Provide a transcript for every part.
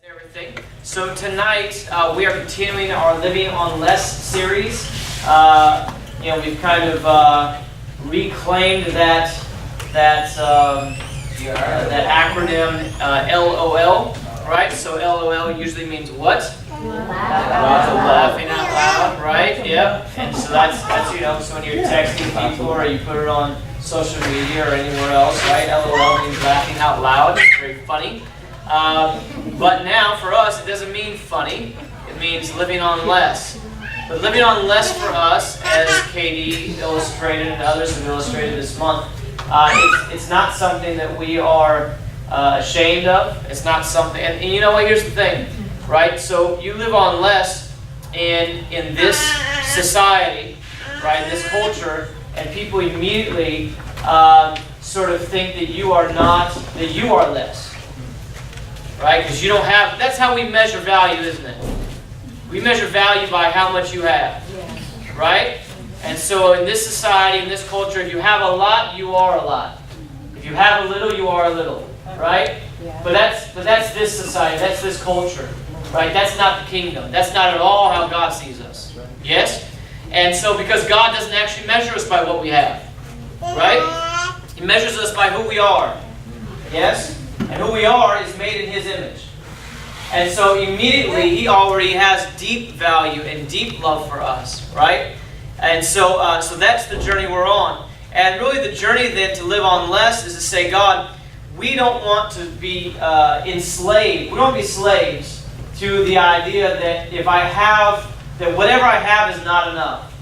Everything. So tonight we are continuing our Living on Less series. We've kind of reclaimed that acronym LOL, right? So LOL usually means what? Laughing out loud, right? Yep. And so that's so when you're texting people or you put it on social media or anywhere else, right? LOL means laughing out loud. It's very funny. But now, for us, it doesn't mean funny. It means living on less. But living on less for us, as Katie illustrated and others have illustrated this month, it's not something that we are ashamed of. It's not something... And you know what? Here's the thing, right? So you live on less in this society, right, this culture, and people immediately sort of think that you are less. Right? Because you don't have... That's how we measure value, isn't it? We measure value by how much you have. Right? And so in this society, in this culture, if you have a lot, you are a lot. If you have a little, you are a little. Right? But that's this society. That's this culture. Right? That's not the kingdom. That's not at all how God sees us. Yes? And so because God doesn't actually measure us by what we have. Right? He measures us by who we are. Yes? And who we are is made in His image. And so immediately He already has deep value and deep love for us, right? And so that's the journey we're on. And really the journey then to live on less is to say, God, we don't want to be enslaved. We don't want to be slaves to the idea that that whatever I have is not enough.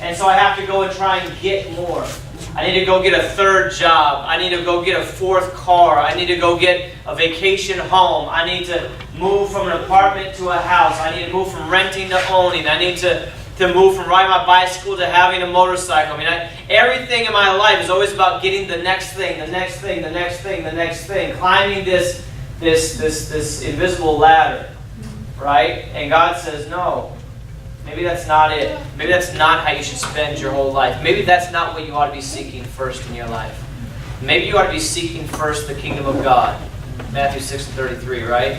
And so I have to go and try and get more. I need to go get a third job. I need to go get a fourth car. I need to go get a vacation home. I need to move from an apartment to a house. I need to move from renting to owning. I need to move from riding my bicycle to having a motorcycle. Everything in my life is always about getting the next thing, the next thing, the next thing, the next thing. Climbing this invisible ladder, right? And God says, no. Maybe that's not it. Maybe that's not how you should spend your whole life. Maybe that's not what you ought to be seeking first in your life. Maybe you ought to be seeking first the kingdom of God. Matthew 6:33, right?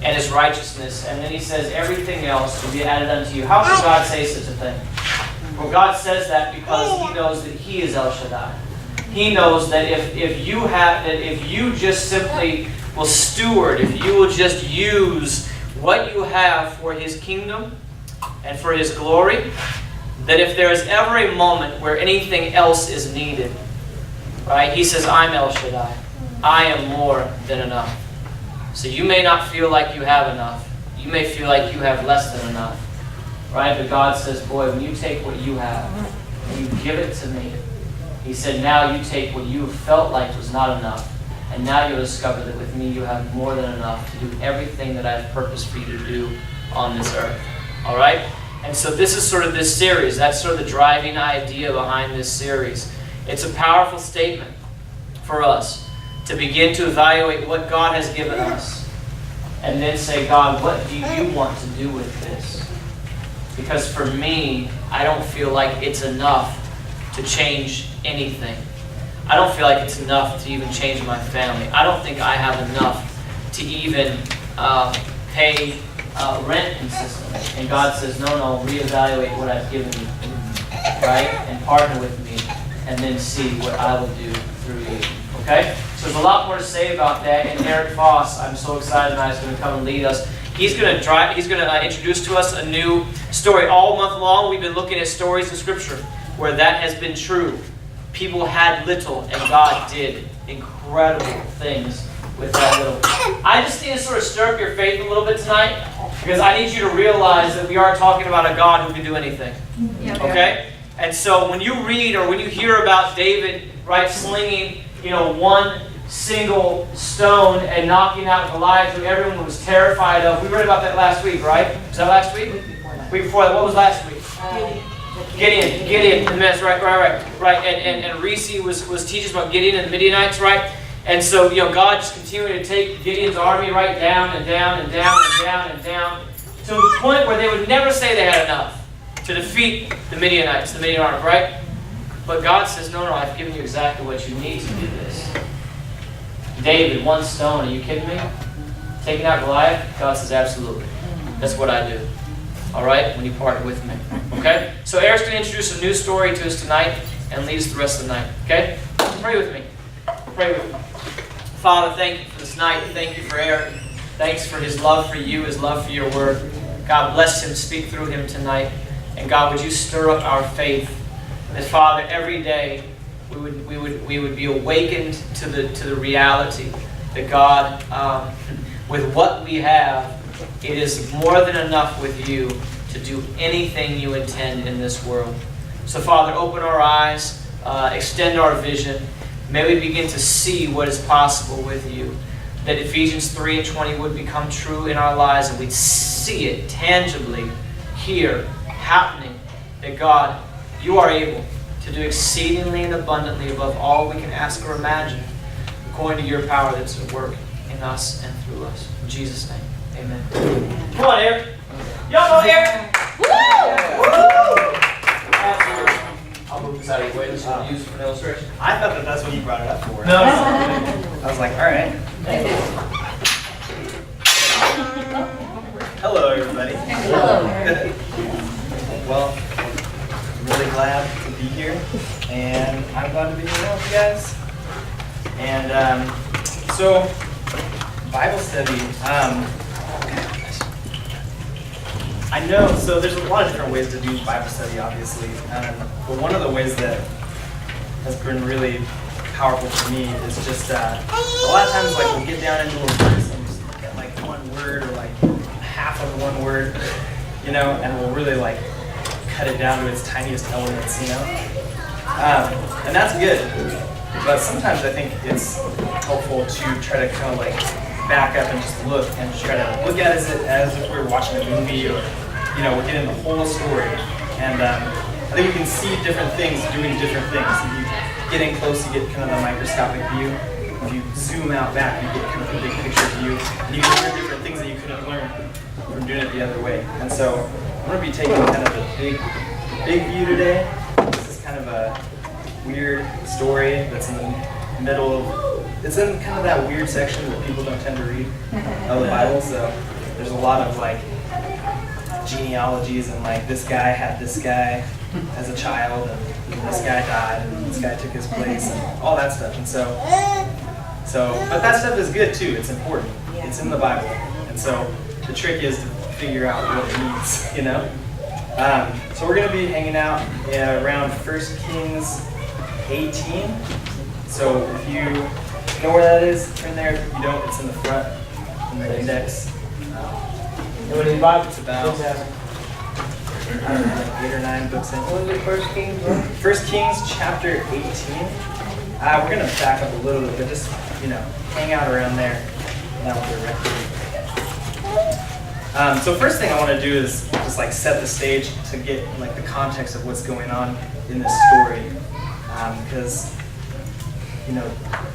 And His righteousness. And then He says, everything else will be added unto you. How can God say such a thing? Well, God says that because He knows that He is El Shaddai. He knows that if you just simply will steward, if you will just use what you have for His kingdom, and for His glory, that if there is ever a moment where anything else is needed, right? He says, I'm El Shaddai. I am more than enough. So you may not feel like you have enough. You may feel like you have less than enough. Right? But God says, boy, when you take what you have and you give it to me, He said, now you take what you felt like was not enough, and now you'll discover that with me you have more than enough to do everything that I have purposed for you to do on this earth. All right? And so this is sort of this series. That's sort of the driving idea behind this series. It's a powerful statement for us to begin to evaluate what God has given us and then say, God, what do you want to do with this? Because for me, I don't feel like it's enough to change anything. I don't feel like it's enough to even change my family. I don't think I have enough to even pay rent consistently. And God says, no, reevaluate what I've given you, right? And partner with me, and then see what I will do through you. Okay? So there's a lot more to say about that. And Eric Foss, I'm so excited tonight, is going to come and lead us. He's going to introduce to us a new story. All month long, we've been looking at stories in Scripture where that has been true. People had little, and God did incredible things with that little. I just need to sort of stir up your faith a little bit tonight, because I need you to realize that we are talking about a God who can do anything. Okay? And so when you read or when you hear about David, right, slinging, one single stone and knocking out Goliath, who everyone was terrified of. We read about that last week, right? Was that last week? Week before that. What was last week? Gideon. And that's right. And Reese was teaching about Gideon and the Midianites, right? And so, God just continued to take Gideon's army right down and down and down and down and down to the point where they would never say they had enough to defeat the Midianites, the Midian army, right? But God says, no, I've given you exactly what you need to do this. David, one stone, are you kidding me? taking out Goliath? God says, absolutely. That's what I do. All right? When you partner with me. Okay? So Eric's going to introduce a new story to us tonight and lead us the rest of the night. Okay? Pray with me. Pray with me. Father, thank you for this night. Thank you for Eric. Thanks for his love for you, his love for your word. God, bless him. Speak through him tonight. And God, would you stir up our faith? That, Father, every day we would be awakened to the reality that, God, with what we have, it is more than enough with you to do anything you intend in this world. So, Father, open our eyes, extend our vision. May we begin to see what is possible with you. That Ephesians 3:20 would become true in our lives, and we'd see it tangibly here, happening. That, God, you are able to do exceedingly and abundantly above all we can ask or imagine, according to your power that's at work in us and through us. In Jesus' name, amen. Come on, Eric. Y'all know Eric? Woo! Woo! Absolutely. I'll move this out of your way. This will be used for an illustration. I thought that's what you brought it up for. No. I was like, all right. Hello, everybody. Hello. Well, I'm really glad to be here, and I'm glad to be here with you guys. And so, Bible study. I know, so there's a lot of different ways to do Bible study, obviously. But one of the ways that has been really powerful for me is just a lot of times, like, we'll get down into a verse and just look at like one word or like half of one word, you know, and we'll really like cut it down to its tiniest elements, you know. And that's good. But sometimes I think it's helpful to try to kind of like back up and just look and just try to look at it as if we were watching a movie, or, you know, we're getting the whole story. And I think we can see different things doing different things. If you get in close, you get kind of the microscopic view. If you zoom out back, you get kind of the big picture view. And you can learn different things that you couldn't learn from doing it the other way. And so I'm going to be taking kind of a big view today. This is kind of a weird story that's in the middle of, it's in kind of that weird section that people don't tend to read of the Bible. So there's a lot of like genealogies and like this guy had this guy as a child, and this guy died, and this guy took his place, and all that stuff. And so, but that stuff is good too. It's important. It's in the Bible. And so the trick is to figure out what it means, you know? So we're going to be hanging out around 1 Kings 18. So if you know where that is, turn there. If you don't, it's in the front, in the index. It's about, I don't know, like 8 or 9 books in. What was it, 1 Kings? 1 Kings chapter 18. We're going to back up a little bit, but just, you know, hang out around there. That will direct you. So first thing I want to do is just like set the stage to get like the context of what's going on in this story. Because, you know,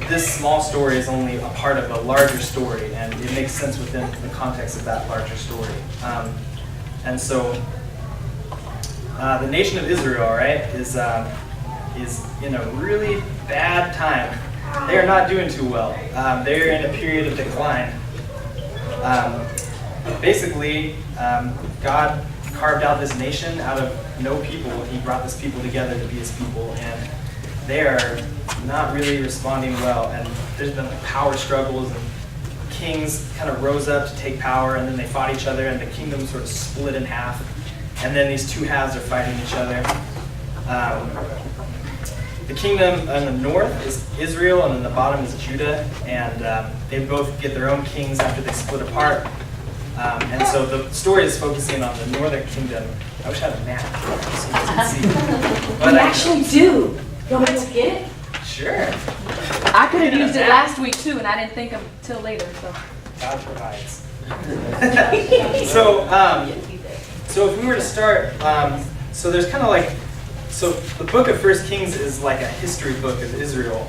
this small story is only a part of a larger story, and it makes sense within the context of that larger story. And so the nation of Israel, right, is in a really bad time. They are not doing too well. They're in a period of decline. Basically, God carved out this nation out of no people. He brought this people together to be his people, and they are not really responding well. And there's been like power struggles, and kings kind of rose up to take power, and then they fought each other, and the kingdom sort of split in half. And then these two halves are fighting each other. The kingdom in the north is Israel, and then the bottom is Judah, and they both get their own kings after they split apart. And so the story is focusing on the northern kingdom. I wish I had a map so you guys could see. But We actually do. You want me to get it? Sure. I could have used it last week too, and I didn't think of it till later. So. God provides. So if we were to start, so there's kind of like, so the book of 1 Kings is like a history book of Israel,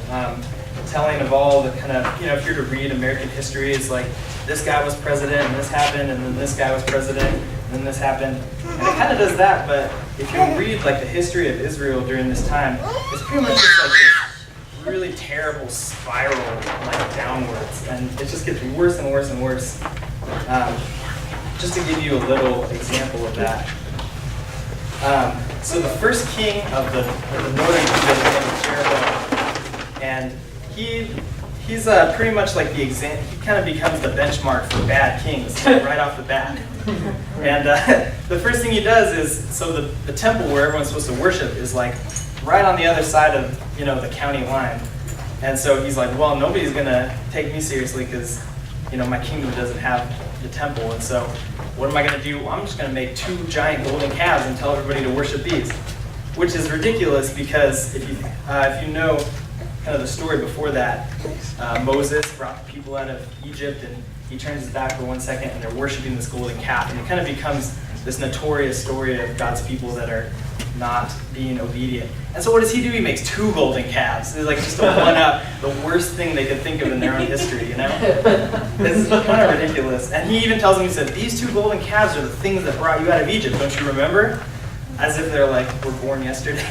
telling of all the kind of, you know, if you're to read American history, it's like this guy was president and this happened, and then this guy was president and then this happened, and it kind of does that. But if you read like the history of Israel during this time, it's pretty much just like this really terrible spiral like downwards, and it just gets worse and worse and worse. Just to give you a little example of that. So the first king of the northern kingdom is Jeroboam, and he's pretty much like the example. He kind of becomes the benchmark for bad kings right off the bat. And the first thing he does is, so the temple where everyone's supposed to worship is like right on the other side of the county line. And so he's like, well, nobody's gonna take me seriously because my kingdom doesn't have the temple. And so what am I gonna do? Well, I'm just gonna make 2 giant golden calves and tell everybody to worship these, which is ridiculous because if you know kind of the story before that, Moses brought the people out of Egypt, and he turns his back for 1 second, and they're worshiping this golden calf, and it kind of becomes this notorious story of God's people that are not being obedient. And so what does he do? He makes 2 golden calves. It's like just to one up the worst thing they could think of in their own history, It's kind of ridiculous. And he even tells them, he said, these 2 golden calves are the things that brought you out of Egypt. Don't you remember? As if they're like, were born yesterday.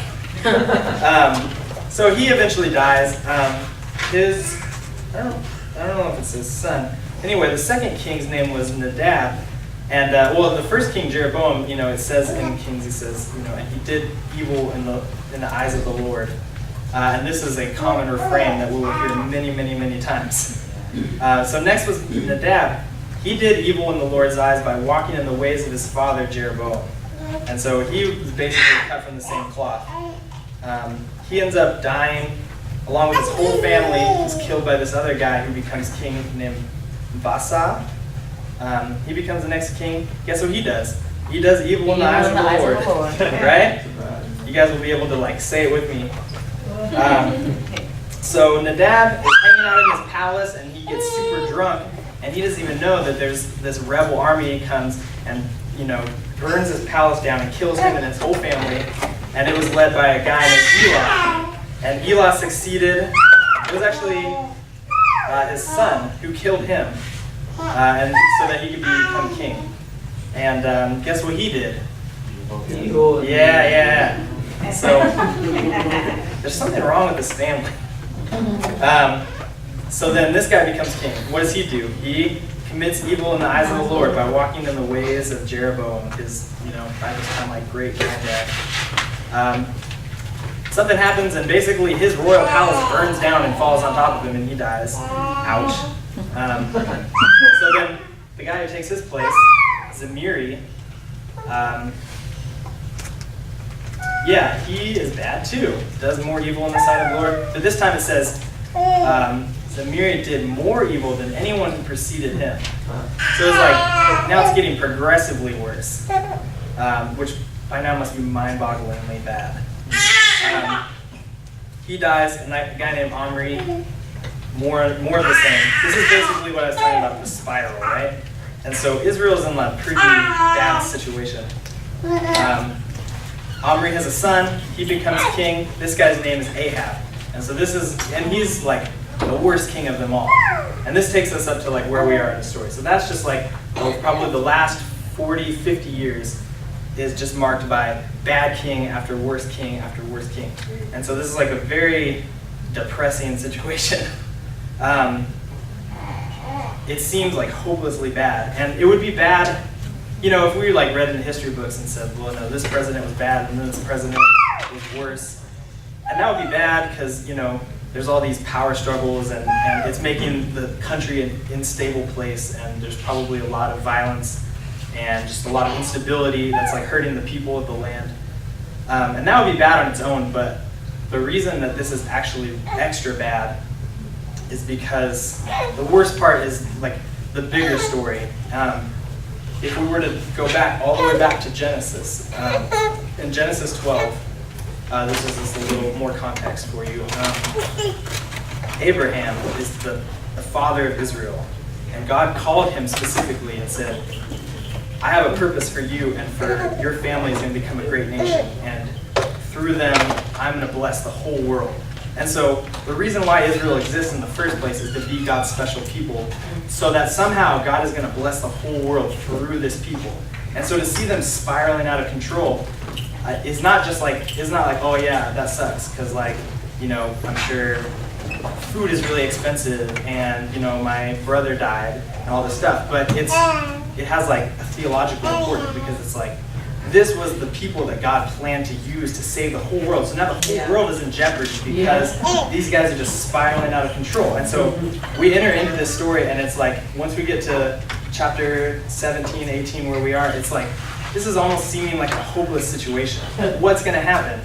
So he eventually dies. I don't know if it's his son. Anyway, the second king's name was Nadab. And the first king, Jeroboam, it says in Kings, he says, and he did evil in the eyes of the Lord. And this is a common refrain that we will hear many, many, many times. So next was Nadab. He did evil in the Lord's eyes by walking in the ways of his father, Jeroboam. And so he was basically cut from the same cloth. He ends up dying along with his whole family. He's killed by this other guy who becomes king named Baal. He becomes the next king. Guess what he does? He does evil in the eyes of the Lord. Right? You guys will be able to say it with me. So Nadab is hanging out in his palace, and he gets super drunk, and he doesn't even know that there's this rebel army comes and burns his palace down and kills him and his whole family. And it was led by a guy named Elah. And Elah succeeded. It was actually his son who killed him, and so that he could become king. And guess what he did? Yeah. So there's something wrong with this family. So then this guy becomes king. What does he do? He commits evil in the eyes of the Lord by walking in the ways of Jeroboam, his, by this time, great granddad. Something happens, and basically his royal palace burns down and falls on top of him, and he dies. Ouch. So then the guy who takes his place, Zemiri, he is bad too. Does more evil in the sight of the Lord. But this time it says, Zemiri did more evil than anyone who preceded him. So it's now it's getting progressively worse, which by now must be mind-bogglingly bad. He dies, and a guy named Omri, more of the same. This is basically what I was talking about, the spiral, right? And so Israel's in a pretty bad situation. Omri has a son, he becomes king. This guy's name is Ahab. And so he's the worst king of them all. And this takes us up to where we are in the story. So that's just probably the last 40, 50 years is just marked by bad king after worst king after worst king. And so this is a very depressing situation. It seems hopelessly bad. And it would be bad, if we read in the history books and said, well, no, this president was bad and then this president was worse. And that would be bad because, there's all these power struggles and it's making the country an unstable place, and there's probably a lot of violence and just a lot of instability that's hurting the people of the land. And that would be bad on its own, but the reason that this is actually extra bad is because the worst part is the bigger story. If we were to go back all the way back to Genesis, in Genesis 12, this is just a little more context for you. Abraham is the father of Israel, and God called him specifically and said, I have a purpose for you, and for your family is going to become a great nation, and through them, I'm going to bless the whole world. And so the reason why Israel exists in the first place is to be God's special people, so that somehow God is going to bless the whole world through this people. And so to see them spiraling out of control is not just it's not oh yeah, that sucks, because I'm sure food is really expensive, and my brother died, and all this stuff. But it has like a theological importance, because it's like, this was the people that God planned to use to save the whole world. So now the whole world is in jeopardy because these guys are just spiraling out of control. And so we enter into this story, and it's like, once we get to chapter 17, 18, where we are, it's like, this is almost seeming like a hopeless situation. What's going to happen?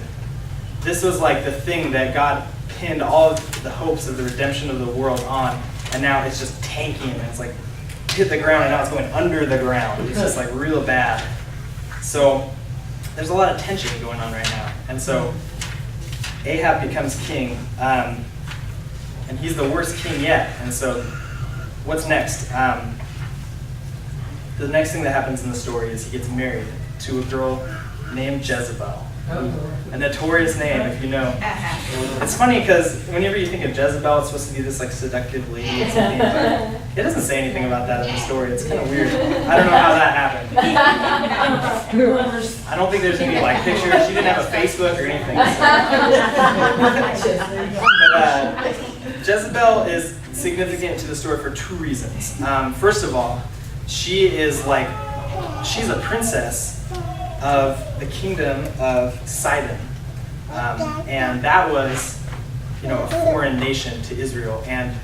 This was like the thing that God pinned all of the hopes of the redemption of the world on, and now it's just tanking, and it's like hit the ground, and now it's going under the ground. It's just like real bad. So there's a lot of tension going on right now. And so Ahab becomes king, and he's the worst king yet. And so what's next? The next thing that happens in the story is he gets married to a girl named Jezebel. A notorious name, if you know. It's funny because whenever you think of Jezebel, it's supposed to be this like seductive lady or something, but it doesn't say anything about that in the story. It's kind of weird. I don't know how that happened. I don't think there's any like pictures. She didn't have a Facebook or anything. But Jezebel is significant to the story for two reasons. First of all, she's a princess of the kingdom of Sidon, and that was, a foreign nation to Israel. And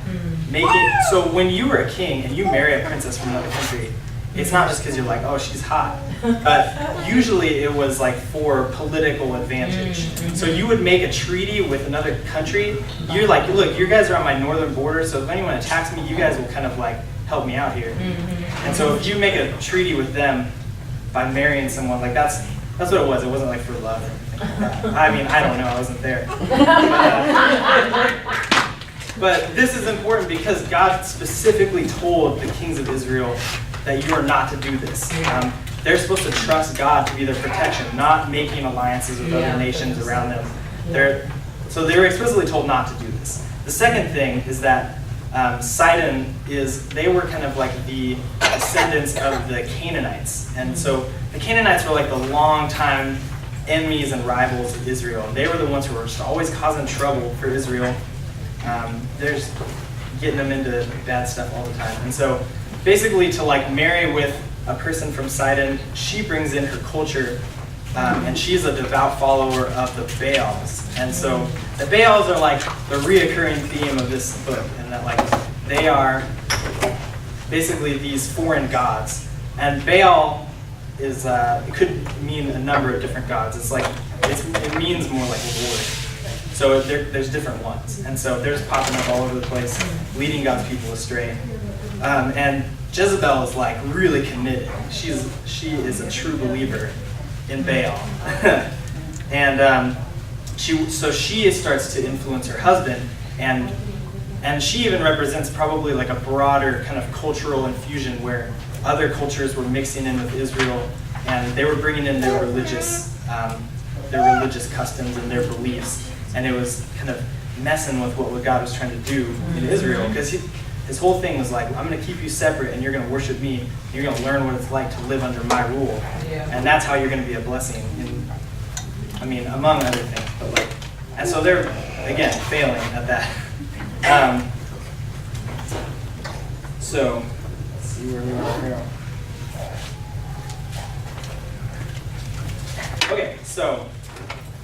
so when you were a king and you marry a princess from another country, it's not just because you're like, oh, she's hot, but usually it was like for political advantage. So you would make a treaty with another country. You're like, look, you guys are on my northern border, so if anyone attacks me, you guys will kind of like help me out here. And so if you make a treaty with them by marrying someone, like that's what it was. It wasn't like for love or anything like that. I mean, I don't know, I wasn't there. But this is important because God specifically told the kings of Israel that you are not to do this. They're supposed to trust God to be their protection, not making alliances with other nations around them. So they were explicitly told not to do this. The second thing is that Sidon they were kind of like the descendants of the Canaanites. And so the Canaanites were like the long-time enemies and rivals of Israel. They were the ones who were just always causing trouble for Israel. They're just getting them into bad stuff all the time. And so basically to like marry with a person from Sidon, she brings in her culture, and she's a devout follower of the Baals. And so the Baals are like the reoccurring theme of this book, and that like they are basically these foreign gods. And Baal is it could mean a number of different gods. It means more like Lord. So there's different ones, and so they're just popping up all over the place, leading God's people astray. And Jezebel is like really committed. She is a true believer in Baal, and she starts to influence her husband, and she even represents probably like a broader kind of cultural infusion where other cultures were mixing in with Israel, and they were bringing in their religious customs and their beliefs, and it was kind of messing with what God was trying to do in Israel, because his whole thing was like, I'm going to keep you separate, and you're going to worship me, and you're going to learn what it's like to live under my rule, and that's how you're going to be a blessing. Among other things, but and so they're again failing at that. So let's see where we are here. Okay, so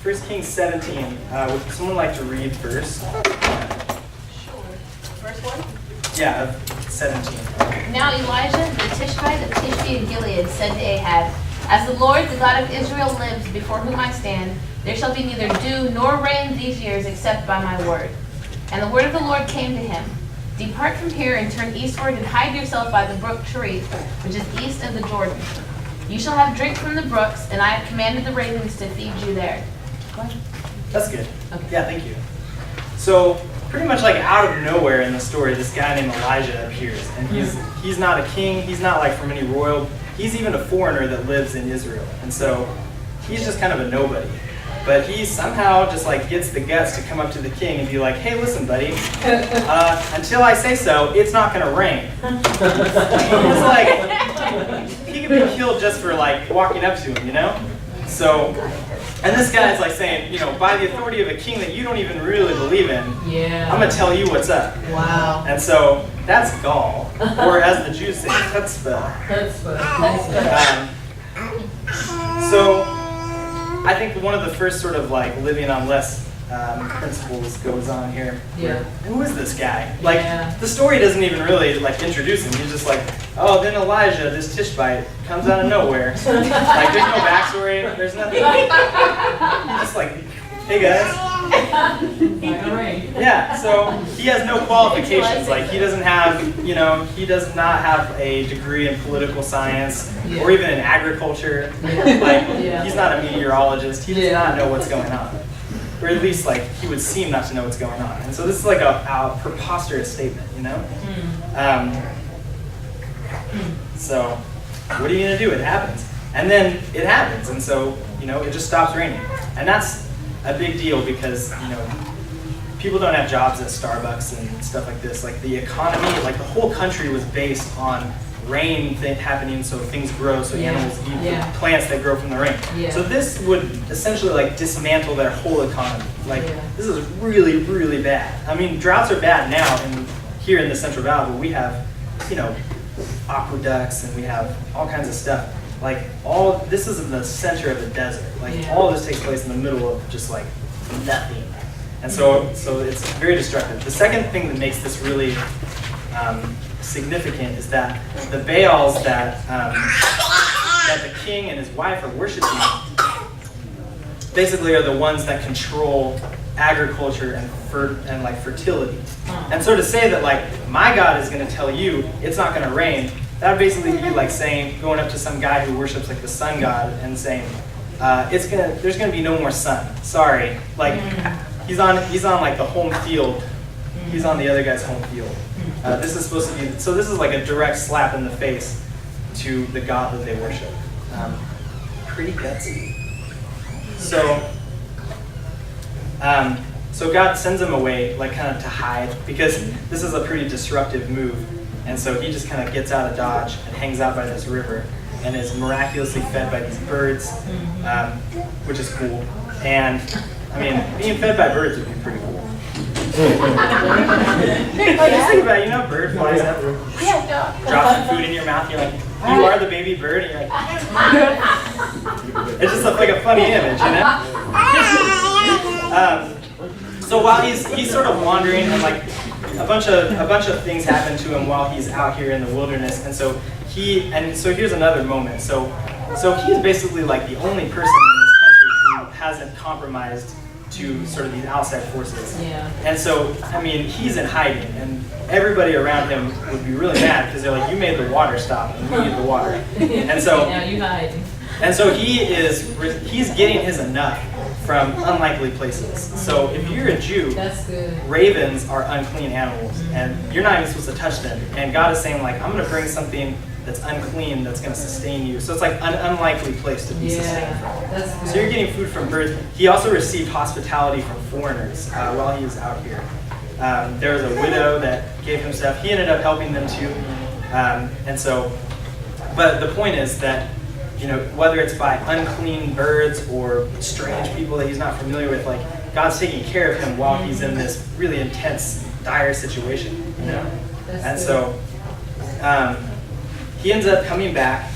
1 Kings 17. Would someone like to read first? Sure. First one? Yeah, 17. Now Elijah, the Tishbite of Tishbe in Gilead, said to Ahab, As the Lord, the God of Israel, lives, before whom I stand, there shall be neither dew nor rain these years except by my word. And the word of the Lord came to him, Depart from here and turn eastward and hide yourself by the brook Cherith, which is east of the Jordan. You shall have drink from the brooks, and I have commanded the ravens to feed you there. Go ahead. That's good. Okay. Yeah, thank you. So pretty much like out of nowhere in the story, this guy named Elijah appears, and he's not a king. He's not like from any royal. He's even a foreigner that lives in Israel, and so he's just kind of a nobody. But he somehow just like gets the guts to come up to the king and be like, "Hey, listen, buddy. Until I say so, it's not going to rain." It's like he could be killed just for like walking up to him, you know. So And this guy is like saying, by the authority of a king that you don't even really believe in, I'm going to tell you what's up. Wow. And so that's gall, or as the Jews say, chutzpah. So I think one of the first sort of like living on less principles goes on here. Yeah. Who is this guy? Like, the story doesn't even really like introduce him. He's just like, oh, then Elijah, this Tishbite, comes out of nowhere. Like, there's no backstory. There's nothing. He's just like, hey guys. Yeah. So he has no qualifications. Like, he doesn't have, he does not have a degree in political science or even in agriculture. Like, he's not a meteorologist. He does not know what's going on. Or at least, like, he would seem not to know what's going on. And so this is like a preposterous statement, So what are you going to do? It happens. And then it happens. And so, it just stops raining. And that's a big deal because, people don't have jobs at Starbucks and stuff like this. Like, the economy, like, the whole country was based on rain happening, so things grow, so animals eat plants that grow from the rain. So this would essentially like dismantle their whole economy. Like, this is really, really bad. I mean, droughts are bad now here in the Central Valley, but we have, aqueducts and we have all kinds of stuff. Like, this is in the center of the desert. Like, all of this takes place in the middle of just like nothing. And so it's very destructive. The second thing that makes this really significant is that the Baals that the king and his wife are worshiping basically are the ones that control agriculture and like fertility. And so to say that like my God is going to tell you it's not going to rain, that would basically be like saying, going up to some guy who worships like the sun god and saying, there's going to be no more sun. Sorry, like he's on like the home field. He's on the other guy's home field. This is supposed to be, so this is like a direct slap in the face to the God that they worship. Pretty gutsy. So God sends him away, like kind of to hide, because this is a pretty disruptive move. And so he just kind of gets out of Dodge and hangs out by this river and is miraculously fed by these birds, which is cool. And I mean, being fed by birds would be pretty cool. Like, just think about it, a bird flies up, drops some food in your mouth, you're like, you are the baby bird, and you're like, it's just like a funny image, So while he's sort of wandering, and like a bunch of things happen to him while he's out here in the wilderness, and so here's another moment. So he's basically like the only person in this country who hasn't compromised to sort of these outside forces. Yeah. And so, I mean, he's in hiding, and everybody around him would be really mad because they're like, you made the water stop, and we need the water. And so, now you hide. And so he's getting his enough from unlikely places. So if you're a Jew, that's good. Ravens are unclean animals, and you're not even supposed to touch them. And God is saying, like, I'm going to bring something that's unclean that's going to sustain you. So it's like an unlikely place to be sustained from. That's good. So you're getting food from birds. He also received hospitality from foreigners while he was out here. There was a widow that gave him stuff. He ended up helping them too. But the point is that, whether it's by unclean birds or strange people that he's not familiar with, like, God's taking care of him while he's in this really intense, dire situation, And so he ends up coming back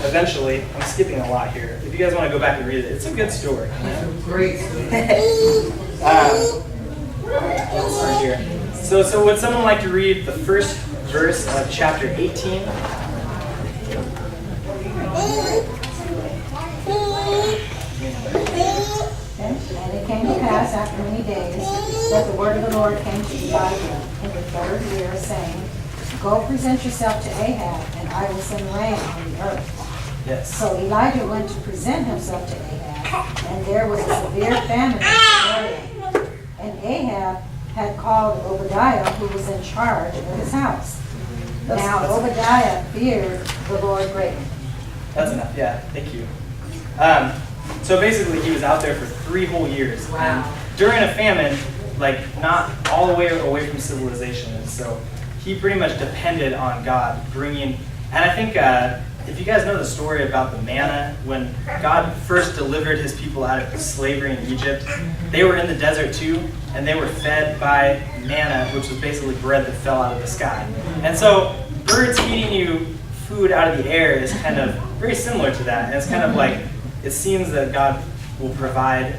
eventually. I'm skipping a lot here. If you guys want to go back and read it, it's a good story. Great story. Let's start here. So would someone like to read the first verse of chapter 18? And it came to pass after many days that the word of the Lord came to Elijah in the third year, saying, Go present yourself to Ahab, and I will send rain on the earth. Yes. So Elijah went to present himself to Ahab, and there was a severe famine in Samaria. And Ahab had called Obadiah, who was in charge of his house. Now Obadiah feared the Lord greatly. That's enough. Yeah, thank you. So basically, he was out there for 3 whole years. Wow. And during a famine, like, not all the way away from civilization. And so he pretty much depended on God bringing, and I think if you guys know the story about the manna, when God first delivered his people out of slavery in Egypt, they were in the desert too, and they were fed by manna, which was basically bread that fell out of the sky. And so birds feeding you food out of the air is kind of very similar to that. And it's kind of like, it seems that God will provide.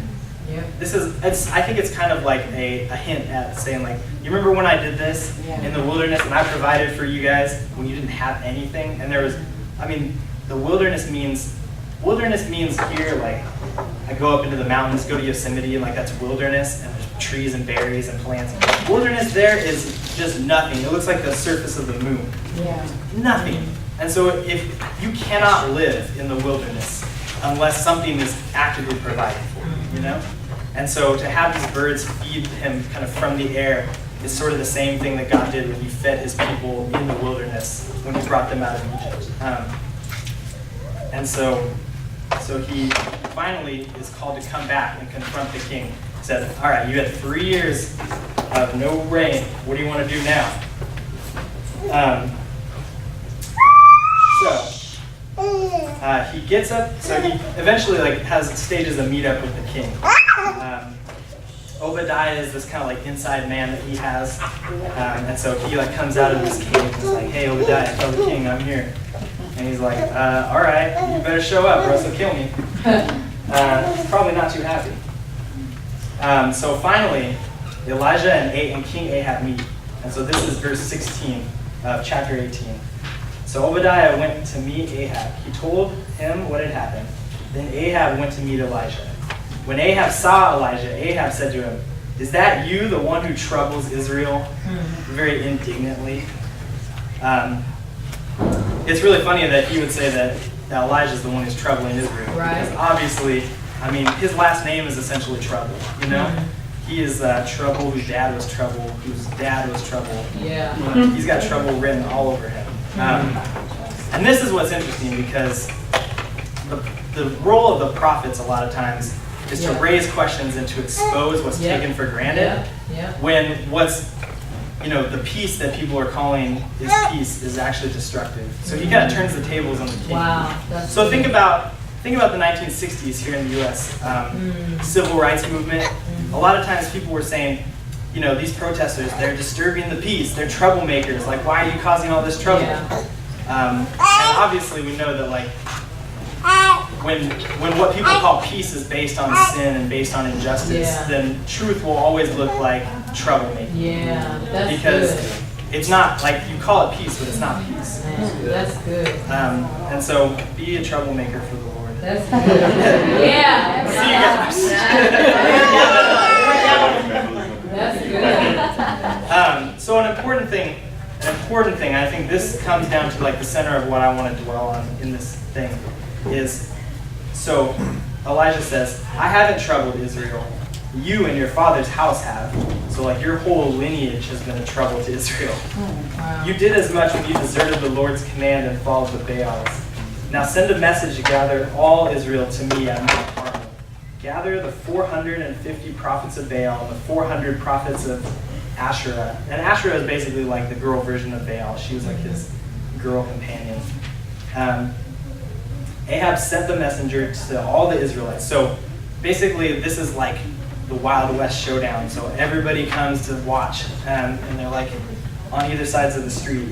I think it's kind of like a hint at saying, like, you remember when I did this in the wilderness and I provided for you guys when you didn't have anything? And there was, the wilderness means here, like, I go up into the mountains, go to Yosemite, and like that's wilderness, and there's trees and berries and plants. Wilderness there is just nothing. It looks like the surface of the moon. Nothing. And so if you cannot live in the wilderness unless something is actively provided for you, you know? And so to have these birds feed him kind of from the air is sort of the same thing that God did when he fed his people in the wilderness when he brought them out of Egypt. And so he finally is called to come back and confront the king. He said, all right, you had 3 years of no rain. What do you want to do now? He gets up, so he eventually stages a meetup with the king. Obadiah is this kind of like inside man that he has, and so he comes out of this cave and is like, hey Obadiah, tell the king I'm here. And he's like, all right, you better show up or else he'll kill me. He's probably not too happy. So finally, Elijah and King Ahab meet. And so this is verse 16 of chapter 18. So Obadiah went to meet Ahab. He told him what had happened. Then Ahab went to meet Elijah. When Ahab saw Elijah, Ahab said to him, is that you, the one who troubles Israel? Very indignantly. It's really funny that he would say that Elijah is the one who's troubling Israel. Right. Because obviously, his last name is essentially Trouble, you know? He is Trouble, whose dad was Trouble, whose dad was Trouble. Yeah. He's got trouble written all over him. And this is what's interesting because the role of the prophets a lot of times is to raise questions and to expose what's taken for granted when what's, the peace that people are calling is peace is actually destructive. So he kind of turns the tables on the king. Wow. So think about the 1960s here in the U.S. Civil rights movement. A lot of times people were saying, these protesters, they're disturbing the peace. They're troublemakers. Like, why are you causing all this trouble? And obviously we know that when what people call peace is based on sin and based on injustice, then truth will always look like troublemaking. That's because good. It's not like you call it peace, but it's not peace. That's good. And so be a troublemaker for the Lord. That's good. See you guys. That's good. So an important thing, I think this comes down to the center of what I want to dwell on in this thing is, so Elijah says, I haven't troubled Israel. You and your father's house have. So your whole lineage has been a trouble to Israel. Wow. You did as much when you deserted the Lord's command and followed the Baals. Now send a message to gather all Israel to me at Mount Carmel. Gather the 450 prophets of Baal and the 400 prophets of Asherah. And Asherah is basically the girl version of Baal. She was his girl companion. Ahab sent the messenger to all the Israelites. So basically this is the Wild West showdown. So everybody comes to watch, and they're on either sides of the street,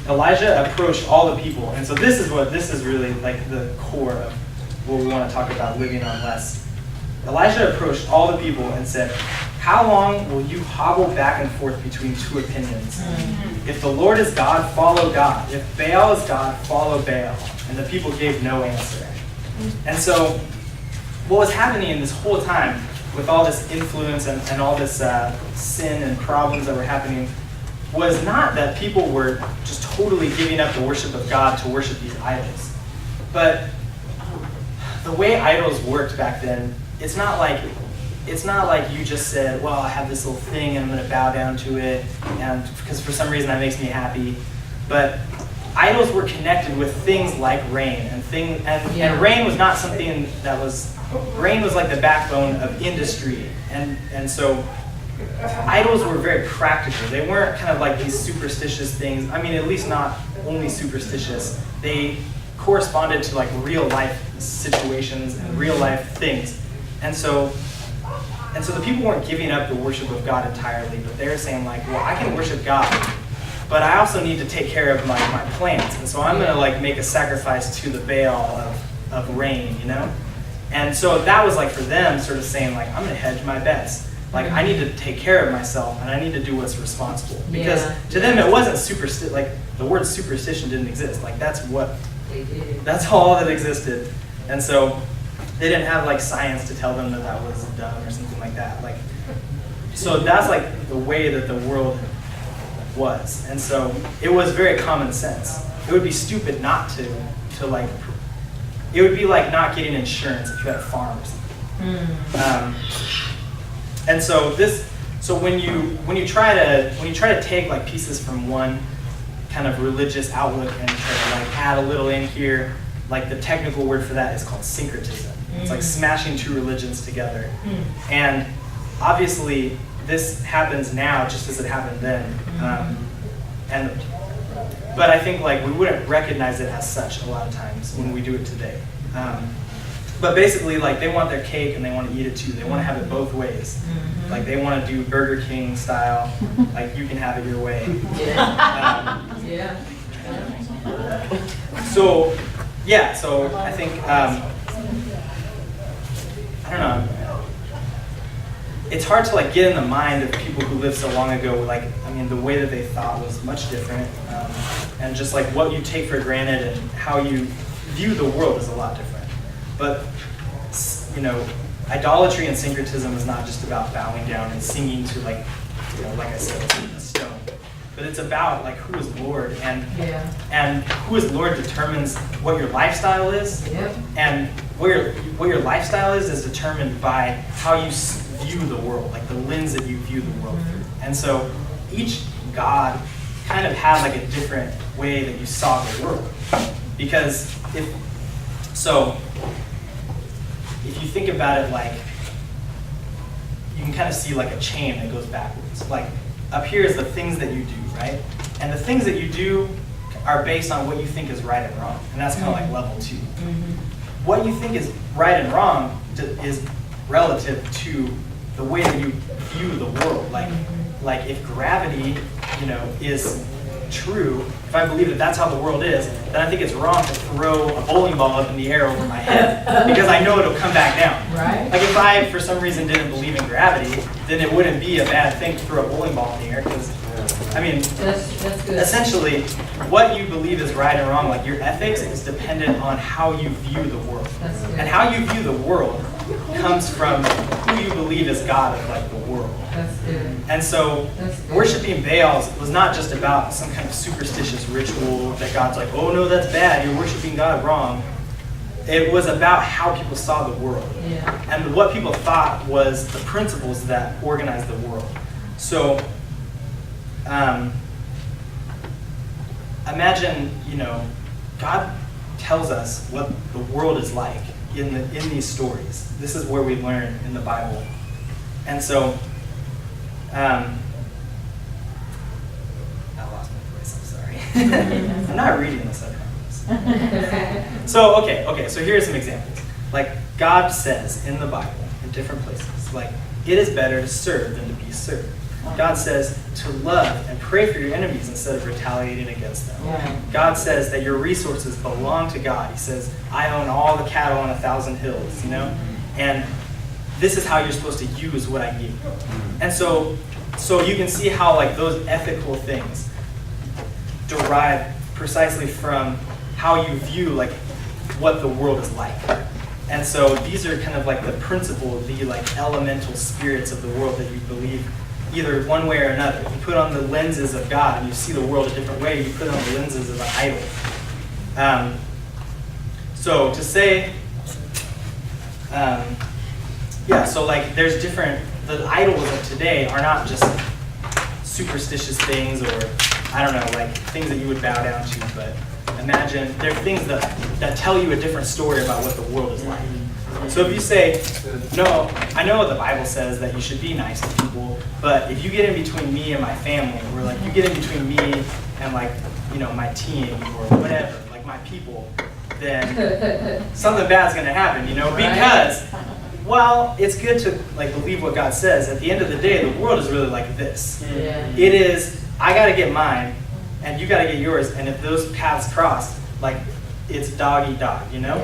Elijah approached all the people, and so this is really the core of what we want to talk about, living on less. Elijah approached all the people and said, how long will you hobble back and forth between two opinions? If the Lord is God, follow God. If Baal is God, follow Baal. And the people gave no answer. And so what was happening in this whole time with all this influence and all this sin and problems that were happening was not that people were just totally giving up the worship of God to worship these idols. But the way idols worked back then, it's not like you just said, well, I have this little thing and I'm going to bow down to it, and because for some reason that makes me happy. But idols were connected with things like rain, and rain was not something that was, rain was the backbone of industry, and so idols were very practical. They weren't kind of like these superstitious things. I mean, at least not only superstitious. They corresponded to like real life situations and real life things. And so the people weren't giving up the worship of God entirely, but they were saying like, well, I can worship God, but I also need to take care of my plants. And so I'm going to like make a sacrifice to the Baal of rain, you know? And so that was like for them sort of saying like, I'm going to hedge my bets. Like I need to take care of myself and I need to do what's responsible. Because to them it wasn't like the word superstition didn't exist. Like that's all that existed. And so they didn't have like science to tell them that that was dumb or something like that. Like, so that's like the way that the world was. And so it was very common sense. It would be stupid not to like, it would be like not getting insurance if you had a farm or something. And so when you try to take like pieces from one kind of religious outlook and try to like add a little in here, like the technical word for that is called syncretism. It's like smashing two religions together. And obviously this happens now just as it happened then. But I think like we wouldn't recognize it as such a lot of times when we do it today. But basically, like they want their cake and they want to eat it too. They want to have it both ways. Like they want to do Burger King style, like you can have it your way. So I think I don't know. It's hard to like get in the mind of people who lived so long ago. Like I mean, the way that they thought was much different, and just like what you take for granted and how you view the world is a lot different. But, you know, idolatry and syncretism is not just about bowing down and singing to like, you know, like I said, a stone. But it's about like who is Lord and who is Lord determines what your lifestyle is. And what your lifestyle is determined by how you view the world, like the lens that you view the world through. And so each God kind of had like a different way that you saw the world. Because if you think about it, like you can kind of see like a chain that goes backwards. Like up here is the things that you do, right? And the things that you do are based on what you think is right and wrong. And that's kind of like level 2. What you think is right and wrong is relative to the way that you view the world. Like if gravity, you know, is true, if I believe that that's how the world is, then I think it's wrong to throw a bowling ball up in the air over my head because I know it'll come back down. Right. Like if I, for some reason, didn't believe in gravity, then it wouldn't be a bad thing to throw a bowling ball in the air because, I mean, That's good. essentially, what you believe is right and wrong, like your ethics is dependent on how you view the world. That's good. And how you view the world comes from who you believe is God of like the world. That's good. And so worshiping Baals was not just about some kind of superstitious ritual that God's like, oh no, that's bad, you're worshiping God wrong. It was about how people saw the world. And what people thought was the principles that organized the world. So imagine, you know, God tells us what the world is like in these stories. This is where we learn in the Bible. And so I lost my voice, I'm sorry. I'm not reading this, I promise. So, okay, so here are some examples. Like, God says in the Bible, in different places, like, it is better to serve than to be served. God says to love and pray for your enemies instead of retaliating against them. God says that your resources belong to God. He says, I own all the cattle on 1,000 hills, you know? And this is how you're supposed to use what I give you. And so you can see how like those ethical things derive precisely from how you view like what the world is like. And so these are kind of like the principle, the like elemental spirits of the world that you believe either one way or another. You put on the lenses of God and you see the world a different way. You put on the lenses of an idol. So to say, so like there's different, the idols of today are not just superstitious things or, I don't know, like things that you would bow down to, but imagine they're things that tell you a different story about what the world is like. So if you say, no, I know the Bible says that you should be nice to people, but if you get in between me and my family, or like you get in between me and like, you know, my team or whatever, like my people, then something bad's gonna happen, you know, because while it's good to like believe what God says, at the end of the day, the world is really like this. It is, I gotta get mine, and you gotta get yours, and if those paths cross, like it's dog eat dog, you know?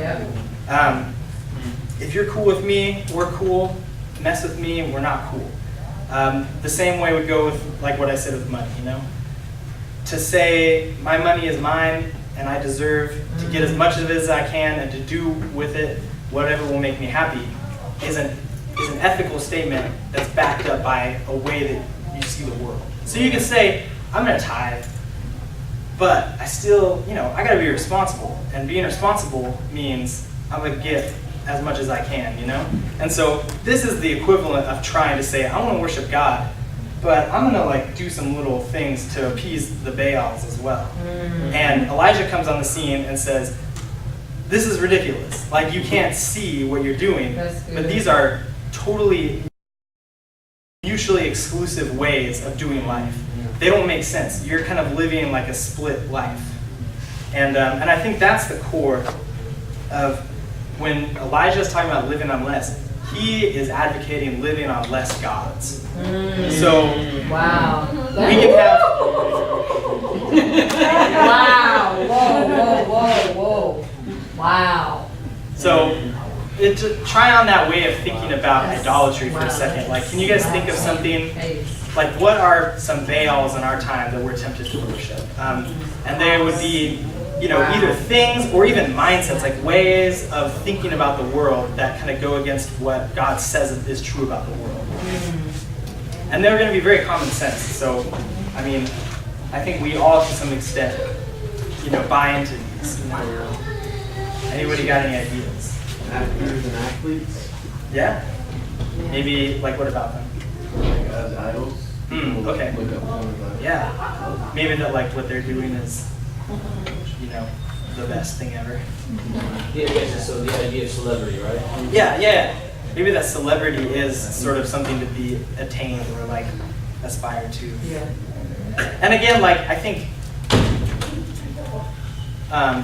If you're cool with me, we're cool. Mess with me, we're not cool. The same way would go with like what I said with money, you know? To say my money is mine and I deserve to get as much of it as I can and to do with it whatever will make me happy is an ethical statement that's backed up by a way that you see the world. So you can say, I'm gonna tithe, but I still, you know, I gotta be responsible. And being responsible means I'm gonna give as much as I can, you know? And so this is the equivalent of trying to say, I wanna worship God, but I'm gonna like do some little things to appease the Baals as well. And Elijah comes on the scene and says, this is ridiculous. Like you can't see what you're doing, but these are totally mutually exclusive ways of doing life. They don't make sense. You're kind of living like a split life. And I think that's the core of when Elijah is talking about living on less, he is advocating living on less gods. So Wow. we can have Wow. Whoa. Wow. so try on that way of thinking about idolatry for a second. Like, can you guys think of something, like what are some Baals in our time that we're tempted to worship? And they would be, you know, either things or even mindsets, like ways of thinking about the world that kind of go against what God says is true about the world. And they're going to be very common sense. So, I mean, I think we all, to some extent, you know, buy into these. You know. Anybody got any ideas? Actors and athletes. Yeah? Maybe, like, what about them? Like as idols. Okay. Look up one of them. Yeah. Maybe that, like, what they're doing is, you know, the best thing ever. Yeah, so the idea of celebrity, right? Yeah. Maybe that celebrity is sort of something to be attained or, like, aspired to. Yeah. And again, like, I think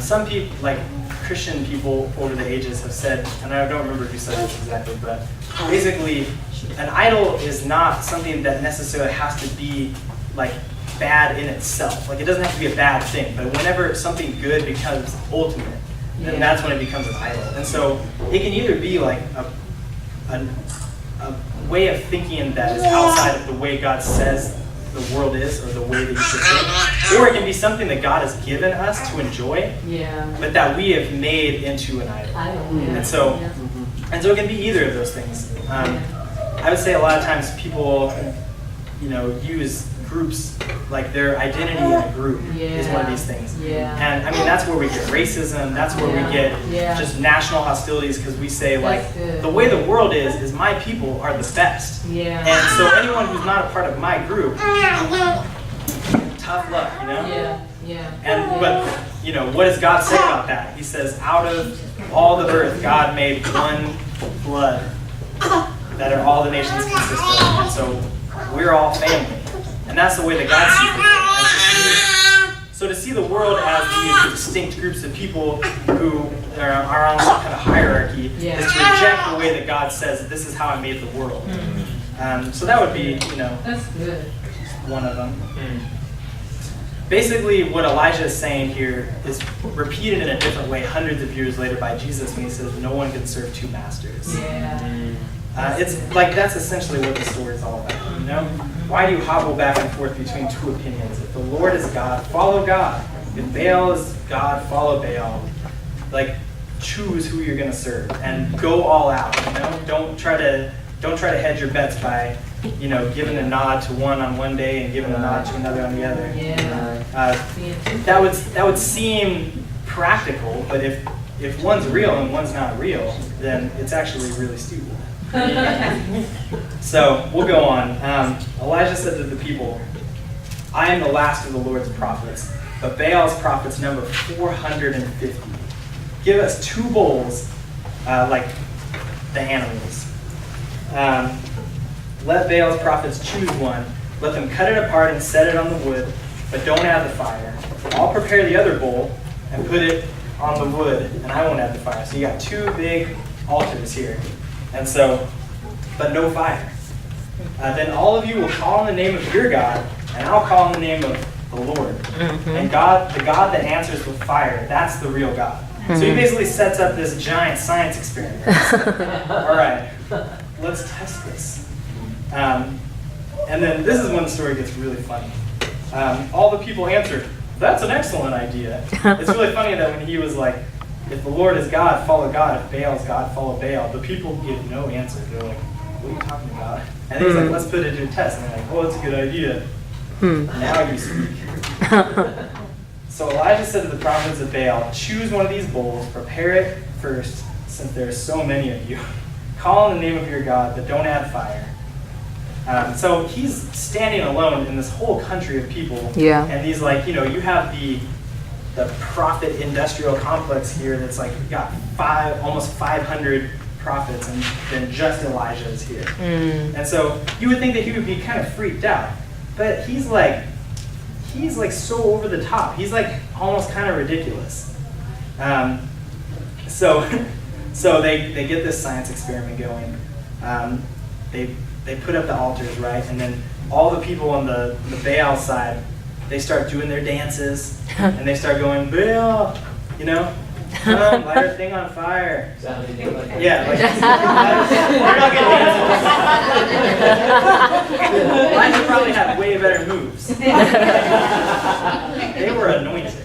some people, like Christian people over the ages have said, and I don't remember who said this exactly, but basically an idol is not something that necessarily has to be like bad in itself. Like it doesn't have to be a bad thing, but whenever something good becomes ultimate, then that's when it becomes an idol. And so it can either be like a way of thinking that is outside of the way God says the world is, or the way that you should think, or it can be something that God has given us to enjoy, but that we have made into an idol. And so it can be either of those things. I would say a lot of times people, you know, use groups, like their identity in a group is one of these things. And I mean, that's where we get racism, that's where we get just national hostilities, because we say like, the way the world is my people are the best. And so anyone who's not a part of my group, tough luck, you know? But, you know, what does God say about that? He says, out of all the earth, God made one blood that are all the nations consist of. And so we're all family. And that's the way that God sees the world. So to see the world as these distinct groups of people who are on some kind of hierarchy is to reject the way that God says, this is how I made the world. So that would be, you know, That's good. one of them. Basically, what Elijah is saying here is repeated in a different way hundreds of years later by Jesus when he says, no one can serve two masters. It's like that's essentially what the story is all about, you know? Why do you hobble back and forth between two opinions? If the Lord is God, follow God. If Baal is God, follow Baal. Like, choose who you're going to serve and go all out, you know? Don't try to hedge your bets by, you know, giving a nod to one on one day and giving a nod to another on the other. That would seem practical, but if one's real and one's not real, then it's actually really stupid. So we'll go on. Elijah said to the people, I am the last of the Lord's prophets, but Baal's prophets number 450. Give us 2 bulls, like the animals. Let Baal's prophets choose one. Let them cut it apart and set it on the wood, but don't add the fire. I'll prepare the other bowl and put it on the wood, and I won't add the fire. So you got two big altars here. And so, but no fire. Then all of you will call on the name of your God, and I'll call on the name of the Lord. And God, the God that answers with fire, that's the real God. So he basically sets up this giant science experiment. All right, let's test this. And then this is when the story gets really funny. All the people answered, "That's an excellent idea." It's really funny that when he was like, if the Lord is God, follow God. If Baal is God, follow Baal. The people give no answer. They're like, what are you talking about? And he's like, let's put it to a test. And they're like, oh, that's a good idea. Now you speak. So Elijah said to the prophets of Baal, choose one of these bowls, prepare it first, since there are so many of you. Call on the name of your God, but don't add fire. So he's standing alone in this whole country of people. Yeah. And he's like, you have the prophet industrial complex here that's like, we've got almost 500 prophets, and then just Elijah is here. And so you would think that he would be kind of freaked out. But he's like so over the top. He's like almost kind of ridiculous. So they get this science experiment going. They put up the altars, right? And then all the people on the Baal side, they start doing their dances, and they start going, Baal, come, light our thing on fire. Yeah, like, they're not good dancers. Elijah probably had way better moves. They were anointed.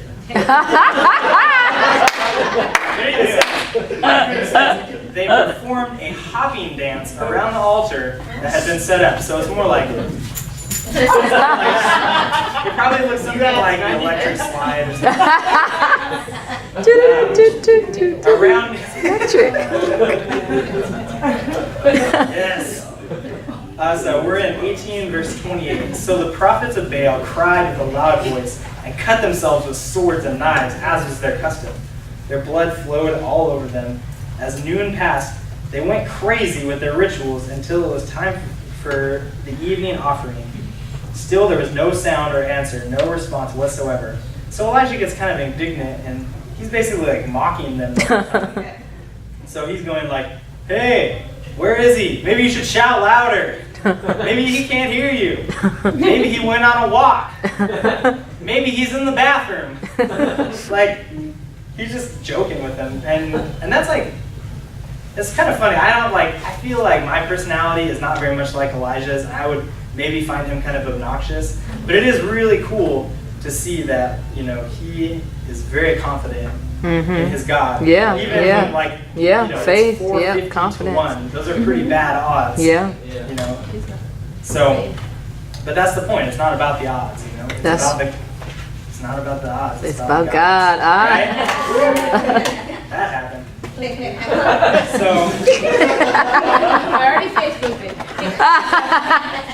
They performed a hopping dance around the altar that had been set up. So it's more like it probably looks something like the electric slide or something. Around Yes. So we're in 18 verse 28. So the prophets of Baal cried with a loud voice and cut themselves with swords and knives, as was their custom. Their blood flowed all over them. As noon passed, they went crazy with their rituals until it was time for the evening offering. Still, there was no sound or answer, no response whatsoever. So Elijah gets kind of indignant, and he's basically like mocking them. So he's going like, hey, where is he? Maybe you should shout louder. Maybe he can't hear you. Maybe he went on a walk. Maybe he's in the bathroom. Like, he's just joking with them. And that's like, it's kind of funny. I feel like my personality is not very much like Elijah's, and I would maybe find him kind of obnoxious. But it is really cool to see that, he is very confident in his God. Yeah, Even yeah. when, like, faith, it's 450 confidence. to 1. Those are pretty bad odds. Yeah. So, but that's the point. It's not about the odds, It's not about the odds. It's about God. Right? That happened. So, I already Facebooked it.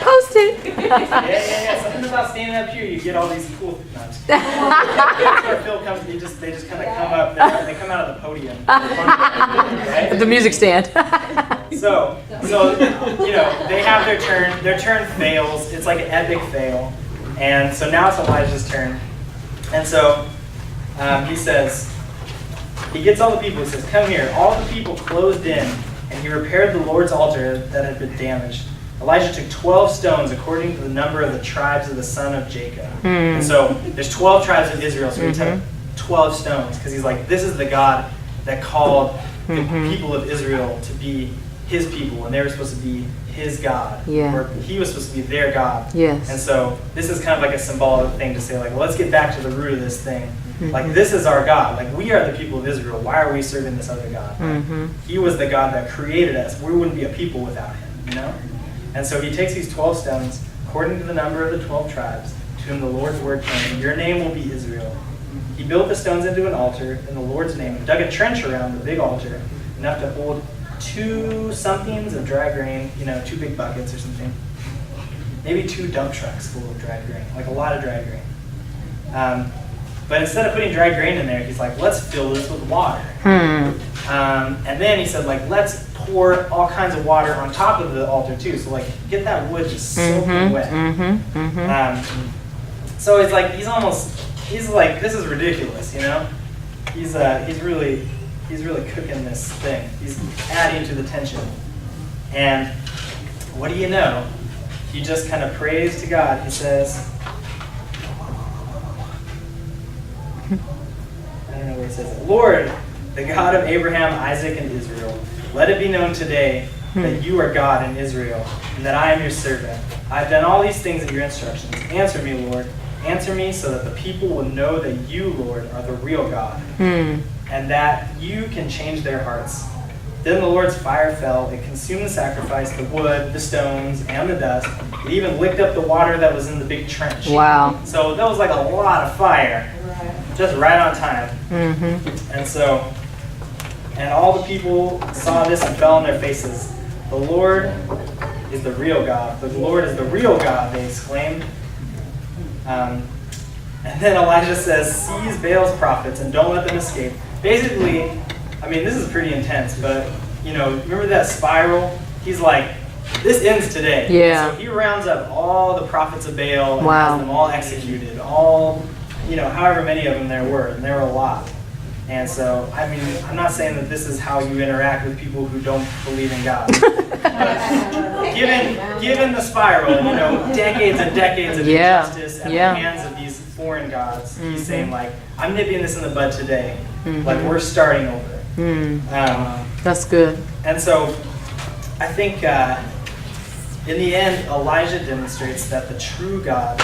Post it. yeah. Something about standing up here, you get all these cool. No, I'm just kidding. Phil comes, they just kind of come up. They come out of the podium. Right? The music stand. So they have their turn. Their turn fails. It's like an epic fail. And so now it's Elijah's turn. And so he says, he gets all the people. He says, come here. All the people closed in, and he repaired the Lord's altar that had been damaged. Elijah took 12 stones according to the number of the tribes of the son of Jacob. And so there's 12 tribes of Israel, so he took 12 stones because he's like, this is the God that called the people of Israel to be his people, and they were supposed to be his God. Yeah. Or he was supposed to be their God. Yes. And so this is kind of like a symbolic thing to say, like, well, let's get back to the root of this thing. Like, this is our God. Like, we are the people of Israel. Why are we serving this other God? He was the God that created us. We wouldn't be a people without him, And so he takes these 12 stones, according to the number of the 12 tribes, to whom the Lord's word came. Your name will be Israel. He built the stones into an altar in the Lord's name and dug a trench around the big altar, enough to hold 2 somethings of dry grain, 2 big buckets or something. Maybe 2 dump trucks full of dry grain, like a lot of dry grain. But instead of putting dry grain in there, he's like, let's fill this with water. And then he said, like, let's pour all kinds of water on top of the altar too. So like, get that wood just soaking wet. So it's like, he's like, this is ridiculous, you know? He's really cooking this thing. He's adding to the tension. And what do you know? He just kind of prays to God. He says, I don't know where he says it. Lord, the God of Abraham, Isaac, and Israel, let it be known today that you are God in Israel, and that I am your servant. I've done all these things at your instructions. Answer me, Lord. Answer me so that the people will know that you, Lord, are the real God, and that you can change their hearts. Then the Lord's fire fell. It consumed the sacrifice, the wood, the stones, and the dust. It even licked up the water that was in the big trench. Wow. So that was like a lot of fire, just right on time. And all the people saw this and fell on their faces. The Lord is the real God. The Lord is the real God, they exclaimed. And then Elijah says, seize Baal's prophets and don't let them escape. Basically, I mean, this is pretty intense, but, you know, remember that spiral? He's like, this ends today. Yeah. So he rounds up all the prophets of Baal and Wow. has them all executed. All, you know, however many of them there were, and there were a lot. And so, I mean, I'm not saying that this is how you interact with people who don't believe in God. But given the spiral, you know, decades and decades of injustice at the hands of these foreign gods, he's saying, like, I'm nipping this in the bud today. Like, we're starting over. That's good. And so, I think in the end, Elijah demonstrates that the true God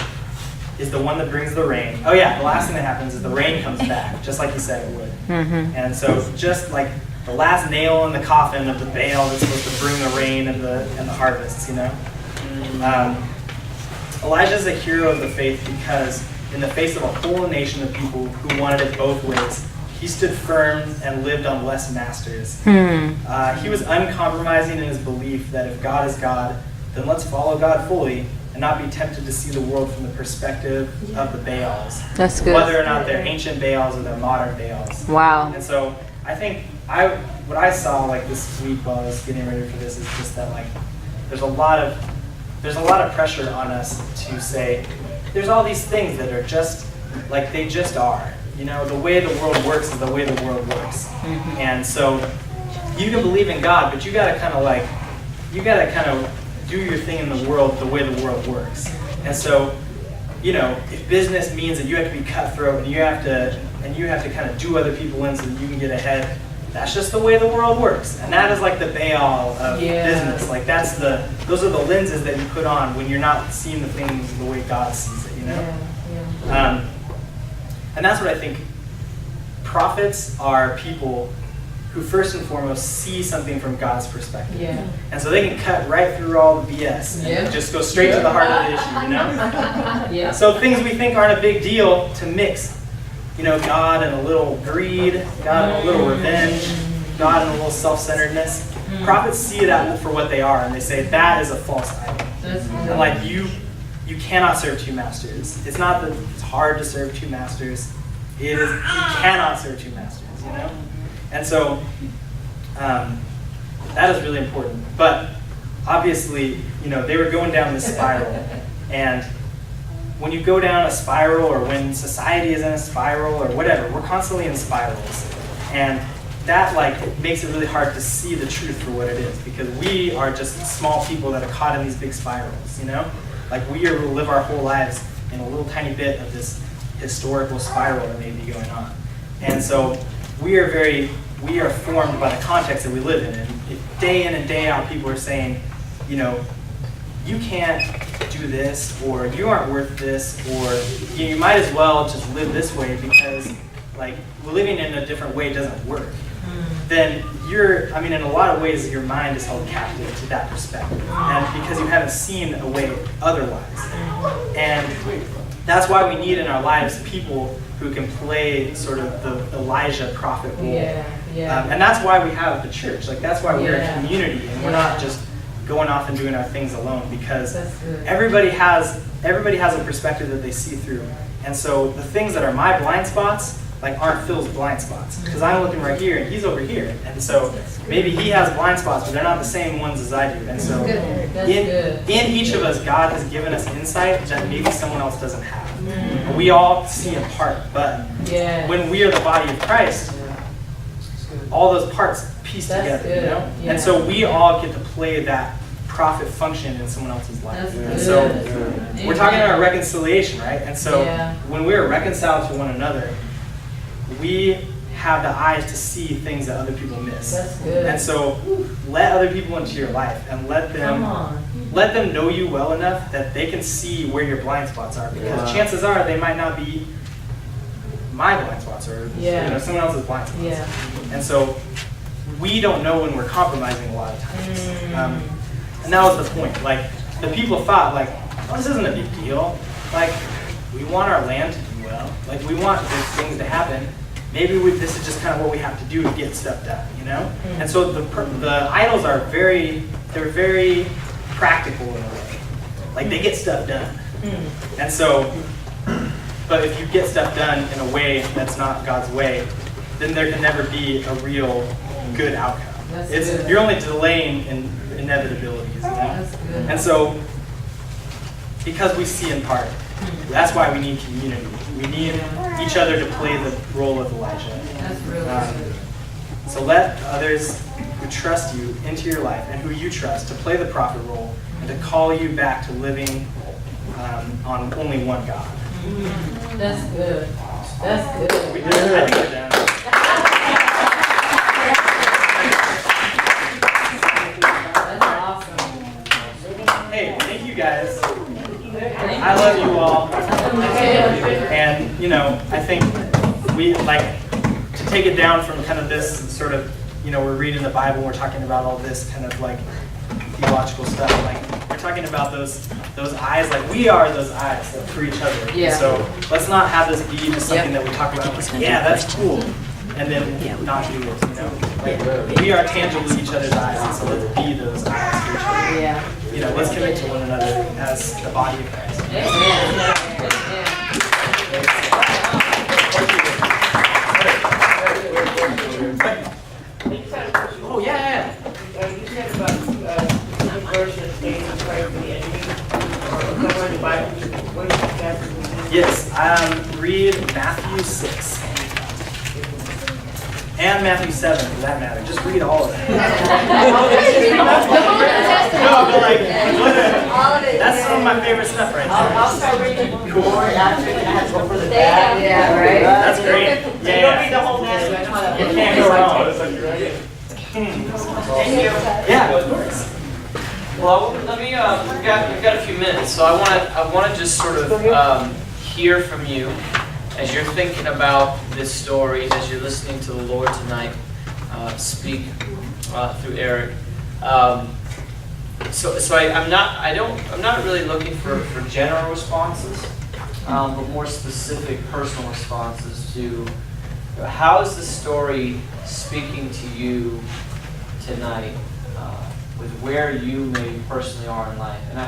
is the one that brings the rain. Oh yeah, the last thing that happens is the rain comes back, just like he said it would. And so just like the last nail in the coffin of the Baal that's supposed to bring the rain and the harvests, you know? Elijah's a hero of the faith because in the face of a whole nation of people who wanted it both ways, he stood firm and lived on less masters. He was uncompromising in his belief that if God is God, then let's follow God fully and not be tempted to see the world from the perspective of the Baals. That's good. Whether or not they're ancient Baals or they're modern Baals. Wow. And so I think what I saw like this week while I was getting ready for this is just that like there's a lot of pressure on us to say there's all these things that are just like they just are. You know, the way the world works is the way the world works. And so you can believe in God, but you gotta kind of do your thing in the world the way the world works. And so, you know, if business means that you have to be cutthroat and you have to kind of do other people in so that you can get ahead, that's just the way the world works. And that is like the Baal of business. Like those are the lenses that you put on when you're not seeing the things the way God sees it, you know? And that's what I think. Prophets are people who first and foremost see something from God's perspective. And so they can cut right through all the BS and just go straight to the heart of the issue, you know? So things we think aren't a big deal to mix, you know, God and a little greed, God and a little revenge, God and a little self-centeredness. Prophets see it out for what they are and they say, that is a false idol. And like you cannot serve two masters. It's not that it's hard to serve two masters. It is, you cannot serve two masters, you know? And so that is really important. But obviously, you know, they were going down this spiral. And when you go down a spiral or when society is in a spiral or whatever, we're constantly in spirals. And that like makes it really hard to see the truth for what it is because we are just small people that are caught in these big spirals, you know? Like we are to live our whole lives in a little tiny bit of this historical spiral that may be going on. And so we are formed by the context that we live in. And day in and day out, people are saying, you know, you can't do this, or you aren't worth this, or you might as well just live this way because, like, living in a different way doesn't work. Then in a lot of ways, your mind is held captive to that perspective. And because you haven't seen a way otherwise. And that's why we need in our lives people who can play sort of the Elijah prophet role. And that's why we have the church. Like that's why we're a community and we're not just going off and doing our things alone because everybody has a perspective that they see through. And so the things that are my blind spots like aren't Phil's blind spots. Because I'm looking right here and he's over here. And so maybe he has blind spots, but they're not the same ones as I do. And so in each of us, God has given us insight that maybe someone else doesn't have. We all see in part, but when we are the body of Christ, all those parts piece together, you know? And so we all get to play that prophet function in someone else's life. And so we're talking about reconciliation, right? And so when we're reconciled to one another, we have the eyes to see things that other people miss. And so let other people into your life and let them know you well enough that they can see where your blind spots are, because chances are they might not be my blind spots or someone else's blind spots. And so we don't know when we're compromising a lot of times. And that was the point. Like, the people thought, like, oh, this isn't a big deal. Like, we want our land to do well. Like, we want these things to happen. Maybe this is just kind of what we have to do to get stuff done, you know? And so the idols are very practical in a way. Like, they get stuff done. And so, but if you get stuff done in a way that's not God's way, then there can never be a real good outcome. You're only delaying inevitabilities, you know? And so, because we see in part, that's why we need community. We need each other to play the role of Elijah. So let others who trust you into your life and who you trust to play the prophet role and to call you back to living on only one God. That's good. That's good. I think we're done. That's awesome. Hey, thank you guys. I love you all. And, you know, I think we like to take it down from kind of this sort of, you know, we're reading the Bible, we're talking about all this kind of like theological stuff. Like, we're talking about those eyes, like we are those eyes for each other. Yeah. So let's not have this be just something that we talk about, like, yeah, that's cool, and then not do it, you know? Like, we are tangibly each other's eyes, and so let's be those eyes for each other. Yeah. You know, let's commit to one another as the body of Christ. Oh, yeah. You said about verses saying pray for the enemy, or somewhere in the Bible. What is that? Yes, read Matthew 6. And Matthew 7, for that matter. Just read all of it. No, but like, that's some of my favorite stuff right there. I'll start reading Cool. more after, and I have to go for the back. Yeah, right. That's great. You don't read the Yeah. whole message. You can't go wrong. Thank you. Yeah, of course. Well, let me. We've got a few minutes, so I want to just sort of hear from you as you're thinking about this story, as you're listening to the Lord tonight speak through Eric. I'm not really looking for general responses, but more specific personal responses to how is the story speaking to you tonight, with where you maybe personally are in life. And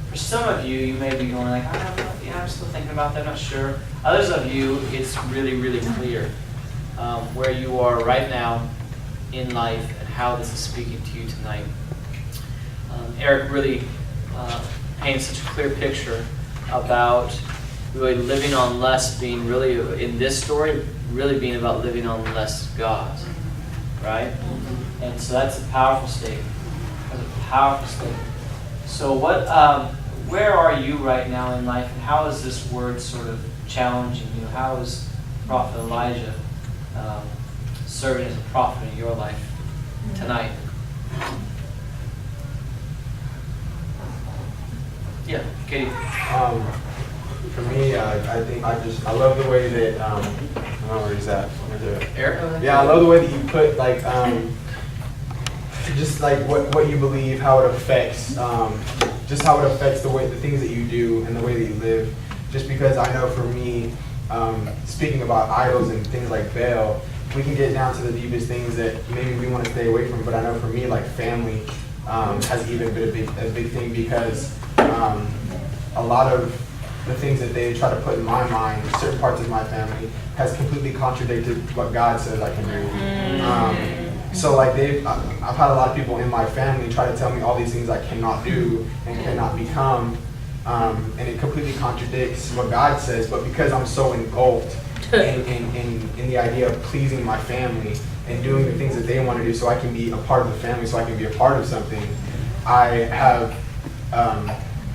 for some of you, you may be going like, I don't know, yeah, I'm still thinking about that, I'm not sure. Others of you, it's really, really clear where you are right now in life and how this is speaking to you tonight. Eric really paints such a clear picture about really living on less being really, in this story, really being about living on less God, right? And so that's a powerful statement. That's a powerful statement. So where are you right now in life, and how is this word sort of challenging you? How is Prophet Elijah serving as a prophet in your life tonight? Yeah, Katie. For me, I think I love the way that I don't know where he's at. Eric? Yeah, I love the way that you put like just like what you believe, how it affects just how it affects the things that you do and the way that you live. Just because I know for me, speaking about idols and things like Baal, we can get down to the deepest things that maybe we want to stay away from. But I know for me, like family has even been a big thing, because a lot of the things that they try to put in my mind, certain parts of my family, has completely contradicted what God says I can do. So like I've had a lot of people in my family try to tell me all these things I cannot do and cannot become, and it completely contradicts what God says. But because I'm so engulfed in the idea of pleasing my family and doing the things that they want to do so I can be a part of the family, so I can be a part of something, I have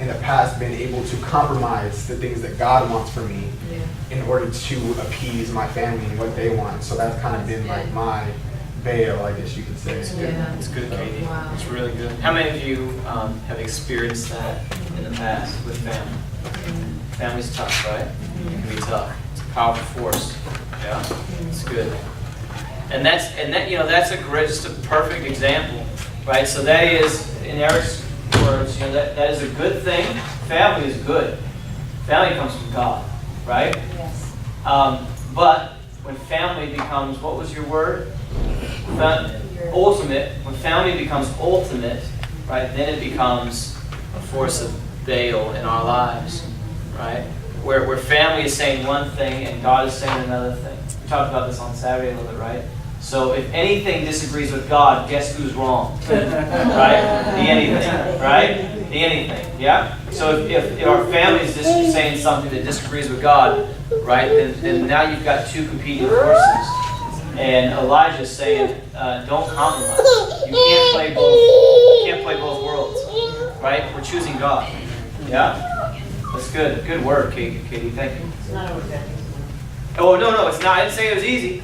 in the past been able to compromise the things that God wants for me in order to appease my family and what they want. So that's kind of been like my Baal, I guess you could say. It's good, Katie. Wow. It's really good. How many of you have experienced that in the past with family? Family's tough, right? It can be tough. It's a powerful force. Yeah, it's good. And that's a great, just a perfect example, right? So that is, in Eric's words, that is a good thing. Family is good. Family comes from God, right? Yes. But when family becomes, what was your word? Ultimate. When family becomes ultimate, right, then it becomes a force of Baal in our lives, right? Where family is saying one thing and God is saying another thing. We talked about this on Saturday a little bit, right? So if anything disagrees with God, guess who's wrong? Right? The anything, right? The anything, yeah? So if our family is just saying something that disagrees with God, right, then now you've got two competing forces. And Elijah's saying, don't compromise. You can't play both worlds, right? We're choosing God, yeah? That's good. Good word, Katie. Thank you. It's not always that easy. Oh, no, it's not. I didn't say it was easy.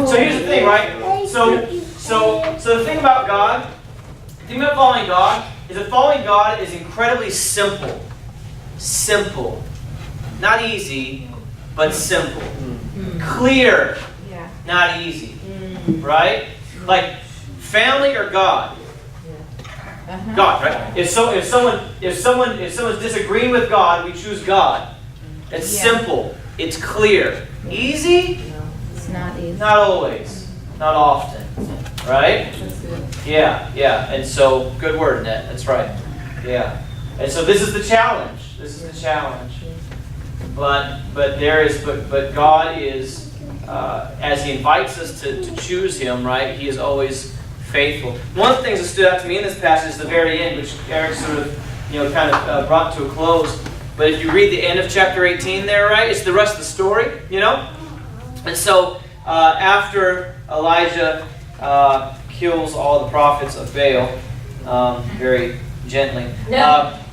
So here's the thing, right? So the thing about God, the thing about following God, is that following God is incredibly simple. Simple. Not easy, but simple. Clear. Not easy. Right? Like, family or God? God, right? If someone's disagreeing with God, we choose God. It's simple. It's clear. Easy? It's not easy. Not always. Not often. Right? Yeah. And so, good word, Ned. That's right. Yeah. And so this is the challenge. But God is, as He invites us to choose Him, right? He is always faithful. One of the things that stood out to me in this passage is the very end, which Eric sort of, brought to a close. But if you read the end of chapter 18 there, right, it's the rest of the story, And so after Elijah kills all the prophets of Baal, very gently,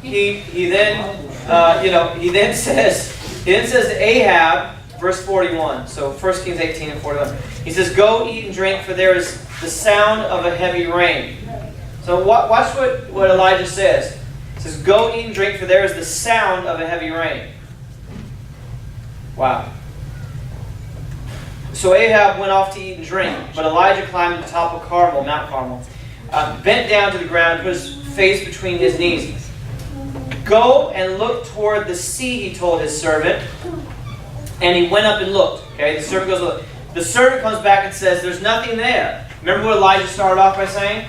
he then says to Ahab, verse 41. So 1 Kings 18 and 41. He says, "Go eat and drink, for there is the sound of a heavy rain." So watch what Elijah says. It says, "Go eat and drink, for there is the sound of a heavy rain." Wow. So Ahab went off to eat and drink, but Elijah climbed to the top of Mount Carmel, bent down to the ground and put his face between his knees. "Go and look toward the sea," he told his servant. And he went up and looked. Okay, the servant goes look. The servant comes back and says, "There's nothing there." Remember what Elijah started off by saying?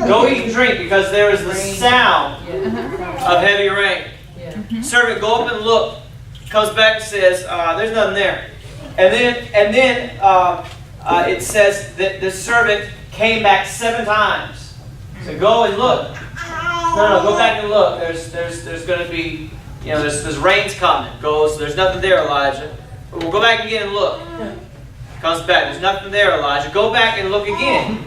Go eat and drink, because there is the sound of heavy rain. Servant, go up and look. Comes back and says, "There's nothing there." And then it says that the servant came back 7 times. So go and look. No, go back and look. There's going to be, there's rain's coming. Goes, "There's nothing there, Elijah." We'll go back again and look. Comes back. "There's nothing there, Elijah." Go back and look again.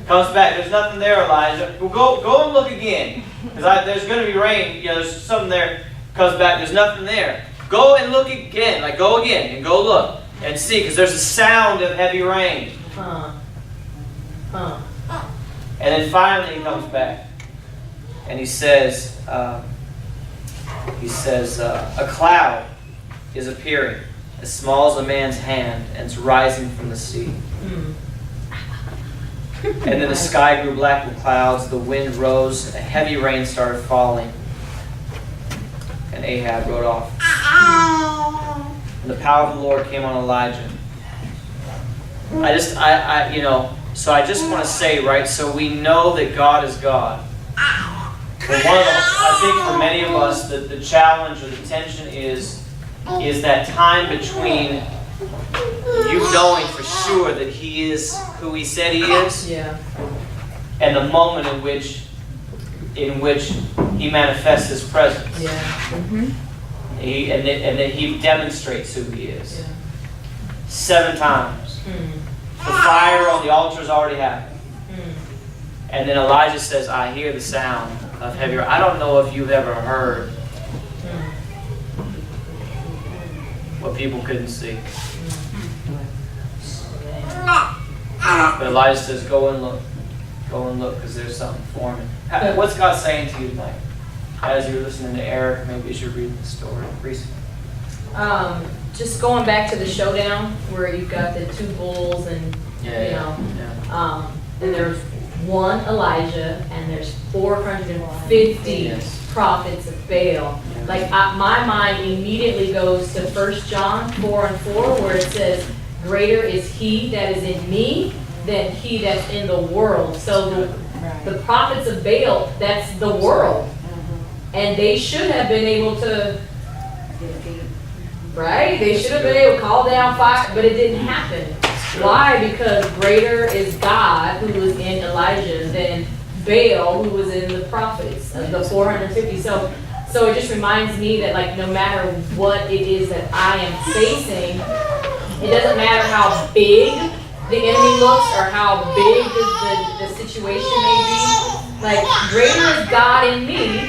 Comes back. "There's nothing there, Elijah." Well, go and look again, because there's going to be rain. There's something there. Comes back. "There's nothing there." Go and look again. Like, go again and go look and see, because there's a sound of heavy rain. And then finally he comes back and he says, "A cloud is appearing, as small as a man's hand, and it's rising from the sea." And then the sky grew black with clouds, the wind rose, and a heavy rain started falling. And Ahab rode off. And the power of the Lord came on Elijah. So I just want to say, right, so we know that God is God. But one of the think for many of us, the challenge or the tension is that time between you knowing for sure that He is who He said He is, Yeah. and the moment in which He manifests His presence. Yeah. And that He demonstrates who He is. Yeah. 7 times. Mm. The fire on the altar has already happened. Mm. And then Elijah says, I hear the sound of heavy rain. I don't know if you've ever heard what people couldn't see. But Elijah says, go and look. Go and look, because there's something forming. What's God saying to you tonight? As you're listening to Eric, maybe as you're reading the story. Reese? Just going back to the showdown where you've got the 2 bulls and and there's one Elijah and there's 450 Yes. prophets of Baal. Like my mind immediately goes to 1 John 4:4 where it says, "Greater is He that is in me than he that's in the world." So the prophets of Baal, that's the world, and they should have been able to. Right? They should have been able to call down fire, but it didn't happen. Why? Because greater is God who was in Elijah than Baal who was in the prophets, the 450. So it just reminds me that like no matter what it is that I am facing, it doesn't matter how big the enemy looks or how big the situation may be. Like greater is God in me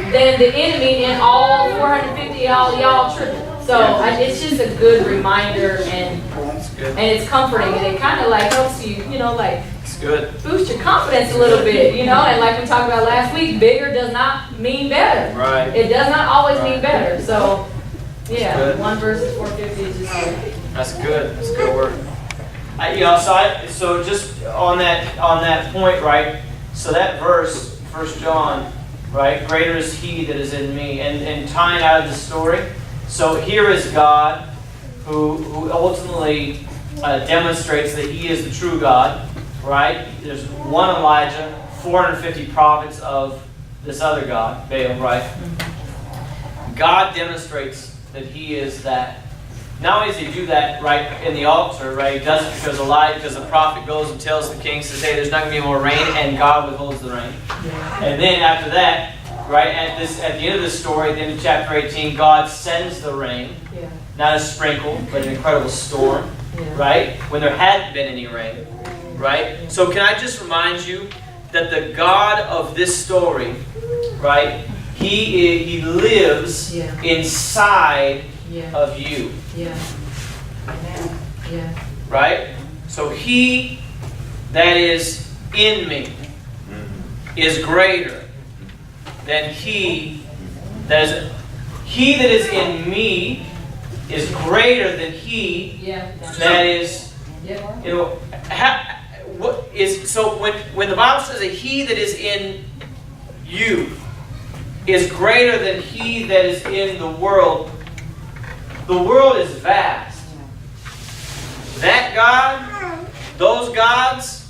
than the enemy in all 450 y'all tripping. So it's just a good reminder and it's comforting and it kind of like helps you, like It's good. boost your confidence a little bit, and like we talked about last week, bigger does not mean better. Right. It does not always mean better. So yeah, good. 1 versus 450 is just good. That's good. That's good work. So just on that point, right? So that verse, 1 John, right? Greater is He that is in me, and tying out of the story. So here is God, who ultimately demonstrates that He is the true God, right? There's one Elijah, 450 prophets of this other God, Baal, right? God demonstrates that He is that. Not only does He do that right in the altar, right? He does it because the prophet goes and tells the king, says, "Hey, there's not going to be more rain," and God withholds the rain. And then after that, right at the end of this story, at the end of chapter 18, God sends the rain, not a sprinkle, but an incredible storm, right? When there hadn't been any rain, right? So can I just remind you that the God of this story, right? He lives inside of you. Yeah. Yeah. Right? So He that is in me is greater than he that is in me is greater than he that is, what is, so when the Bible says that He that is in you is greater than he that is in the world is vast. That God, those gods,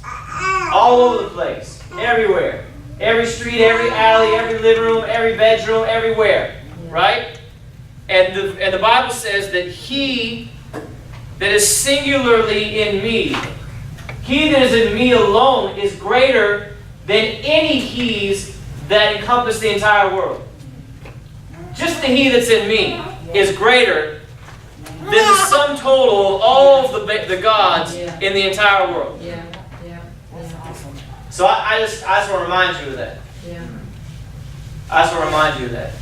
all over the place, everywhere. Every street, every alley, every living room, every bedroom, everywhere. Right? And the Bible says that He that is singularly in me, He that is in me alone, is greater than any He's that encompass the entire world. Just the He that's in me is greater than the sum total of all of the gods in the entire world. So I just want to remind you of that. I just want to remind you of that.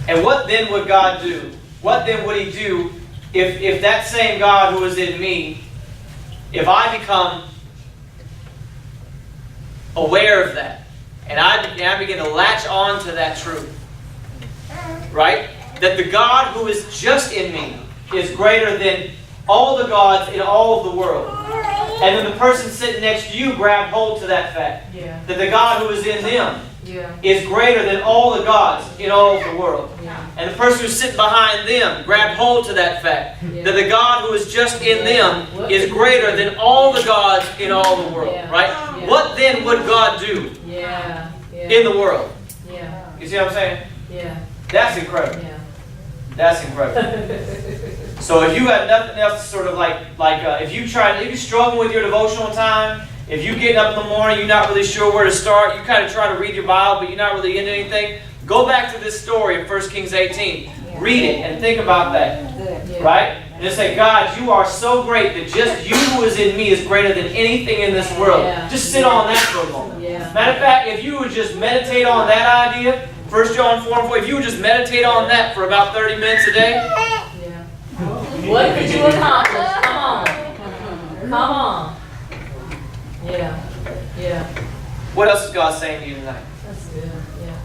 And what then would God do? What then would He do if that same God who is in me, if I become aware of that, and I begin to latch on to that truth, right? That the God who is just in me is greater than all the gods in all of the world. And then the person sitting next to you grab hold to that fact. That the God who is in them is greater than all the gods in all of the world. And the person who's sitting behind them grab hold to that fact. That the God who is just in them is greater than all the gods in all the world. Right? What then would God do in the world? Yeah, You see what I'm saying? yeah, That's incredible. yeah. That's incredible. So if you got nothing else to sort of if you struggle with your devotional time, if you get up in the morning, you're not really sure where to start, you kind of try to read your Bible, but you're not really into anything, go back to this story of 1 Kings 18. Read it and think about that. Yeah. Right? And just say, God, you are so great that just you who is in me is greater than anything in this world. Yeah. Just sit on that for a moment. Yeah. Matter of fact, if you would just meditate on that idea, 1 John 4:4, if you would just meditate on that for about 30 minutes a day. Yeah. What could you accomplish? Come on. Come on. Yeah. Yeah. What else is God saying to you tonight? That's good. Yeah.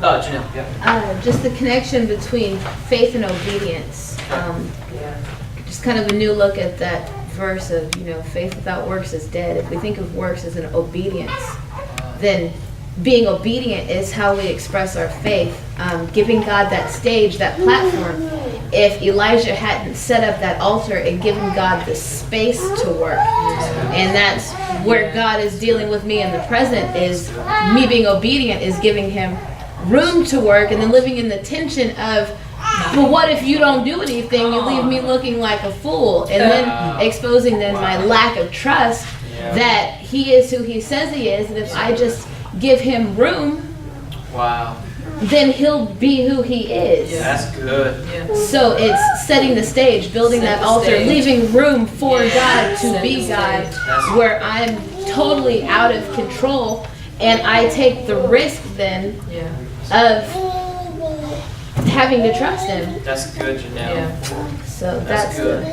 Janelle, yeah. Just the connection between faith and obedience. Yeah. Just kind of a new look at that verse of, faith without works is dead. If we think of works as an obedience, then being obedient is how we express our faith. Giving God that stage, that platform. If Elijah hadn't set up that altar and given God the space to work, and that's where God is dealing with me in the present, is me being obedient is giving him room to work, and then living in the tension of, but what if you don't do anything? You leave me looking like a fool, and then exposing then my lack of trust that he is who he says he is, and if I just give him room, then he'll be who he is. That's good. So it's setting the stage, building that altar, leaving room for God to be God, where I'm totally out of control, and I take the risk then of having to trust him. That's good, Janelle. So That's good.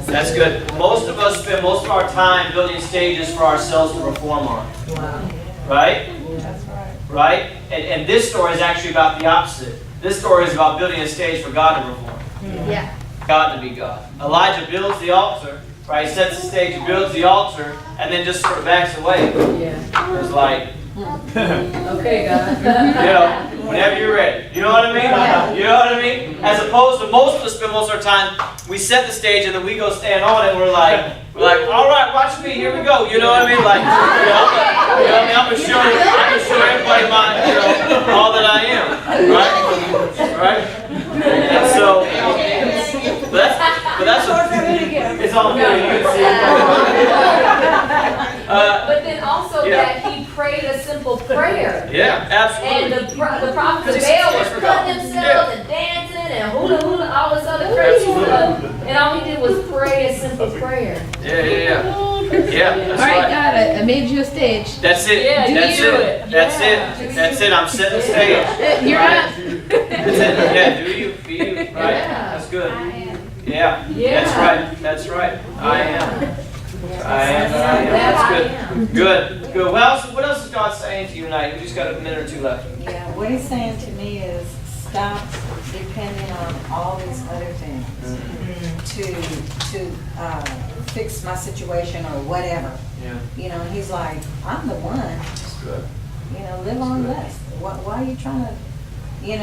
That's good. good. Most of us spend most of our time building stages for ourselves to perform on. Wow. Right? Right? And this story is actually about the opposite. This story is about building a stage for God to perform. Yeah. God to be God. Elijah builds the altar, right? He sets the stage, builds the altar, and then just sort of backs away. Yeah. It's like, Okay, God. whenever you're ready. You know what I mean? You know what I mean? As opposed to most of us spend most of our time, we set the stage and then we go stand on it and we're like, all right, watch me, here we go. You know what I mean? Like, I'm gonna show everybody all that I am. Right? And so, but that's it's all good. You can see it. But then also that he prayed a simple prayer. Yeah, absolutely. And the prophets of Baal was cutting themselves and dancing and hula hula, all this other crazy stuff. And all he did was pray a simple prayer. Yeah, that's All right, God, I made you a stage. That's it. Yeah, That's do it. it. That's it. That's it. I'm setting the stage. You're up. That's it. Yeah, do you, be you. Right. That's good. Yeah. That's right. I am. That's good. Good. What else is God saying to you tonight? We just got a minute or two left. Yeah, what he's saying to me is stop depending on all these other things to fix my situation or whatever. Yeah. And he's like, I'm the one. That's good. Live on less. Why are you trying to, you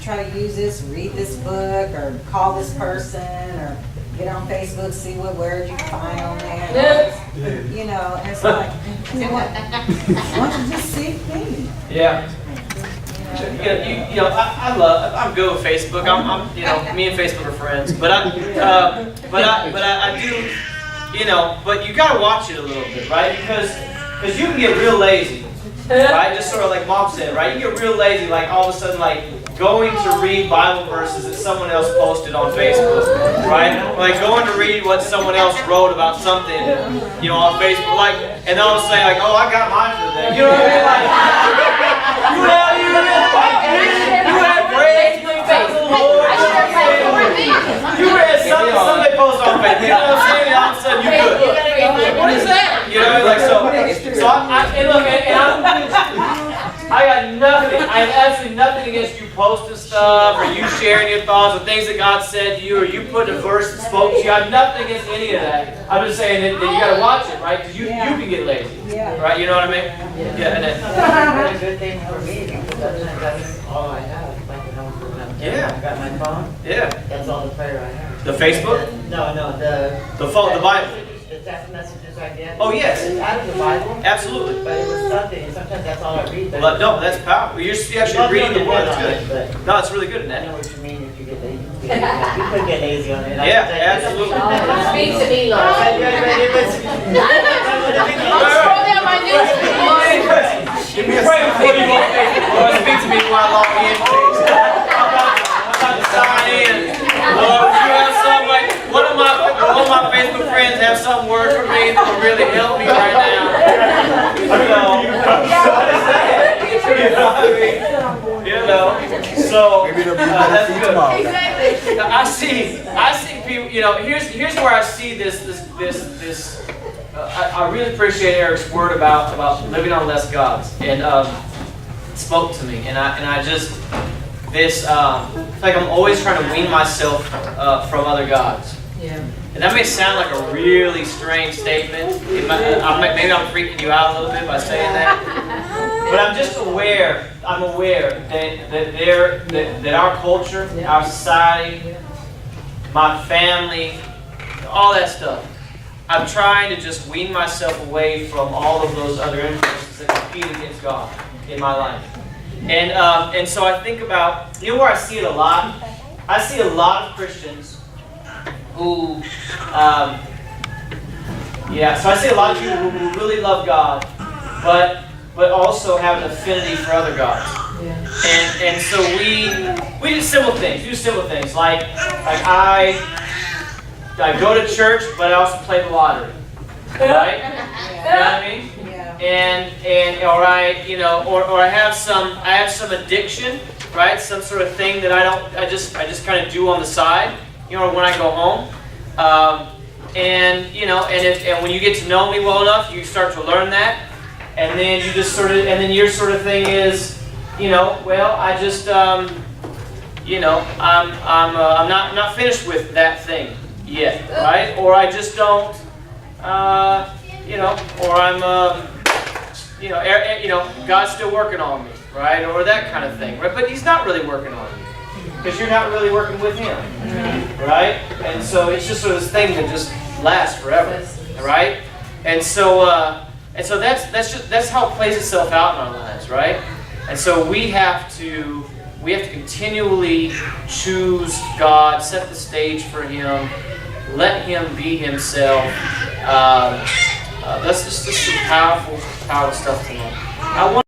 try to use this, read this book, or call this person, or get on Facebook, see what words you can find on there. And it's like, why don't you just seek me? Yeah. I'm good with Facebook. Me and Facebook are friends. But I do, but you gotta watch it a little bit, right? Because you can get real lazy, right? Just sort of like Mom said, right? You get real lazy, like all of a sudden, like going to read Bible verses that someone else posted on Facebook, right? Like going to read what someone else wrote about something, on Facebook, like, and all of a sudden, like, oh, I got mine for the day. You know what I mean? Like, you had great you read something they post on Facebook. You know what I'm saying? And all of a sudden, you good. What is that? I got nothing. I have absolutely nothing against you posting stuff or you sharing your thoughts or things that God said to you or you put a verse that spoke to you. I have nothing against any of that. I'm just saying that you got to watch it, right? Because you can get lazy, right? You know what I mean? Yeah. And a good thing for me because that's all I have. Like when I was growing up. Yeah. I got my phone. Yeah. That's all the prayer I have. The Facebook? No, The phone, the Bible. The text messages I identity. Oh, yes. It's out of the Bible, Absolutely. but it was something, and sometimes that's all I read. but- Well, no, that's powerful. You're actually reading the word. That's good. But No, it's really good in I that. know what you mean if you get lazy. You could get lazy on it. Yeah, absolutely. Speak to me, Lord. Scroll down my news feed. Give me a pray before you go on Facebook. Lord, speak to me while I log in, please. I'm about to sign in. Lord, would you have some, like, one of my Facebook friends have some word for me that will really help me right now. So, that's good. I see people, here's where I see this. I really appreciate Eric's word about living on less gods, and it spoke to me, and I just it's like I'm always trying to wean myself from other gods. Yeah. And that may sound like a really strange statement. Maybe I'm freaking you out a little bit by saying that, but I'm just aware. I'm aware that our culture, our society, my family, all that stuff. I'm trying to just wean myself away from all of those other influences that compete against God in my life. And so I think about, where I see it a lot? I see a lot of Christians who, so I see a lot of people who really love God, but also have an affinity for other gods. Yeah. And so we do simple things. Like I go to church, but I also play the lottery, right? You know what I mean? Yeah. And all right, or I have some addiction, right? Some sort of thing that I just kind of do on the side, when I go home. And when you get to know me well enough, you start to learn that, and then your sort of thing is, I just I'm not finished with that thing yet, right? Or I just don't, or I'm, God's still working on me, right? Or that kind of thing, right? But He's not really working on you because you're not really working with Him, right? And so it's just sort of this thing that just lasts forever, right? And so that's how it plays itself out in our lives, right? And so we have to continually choose God, set the stage for Him, let Him be Himself. That's just some powerful stuff tonight.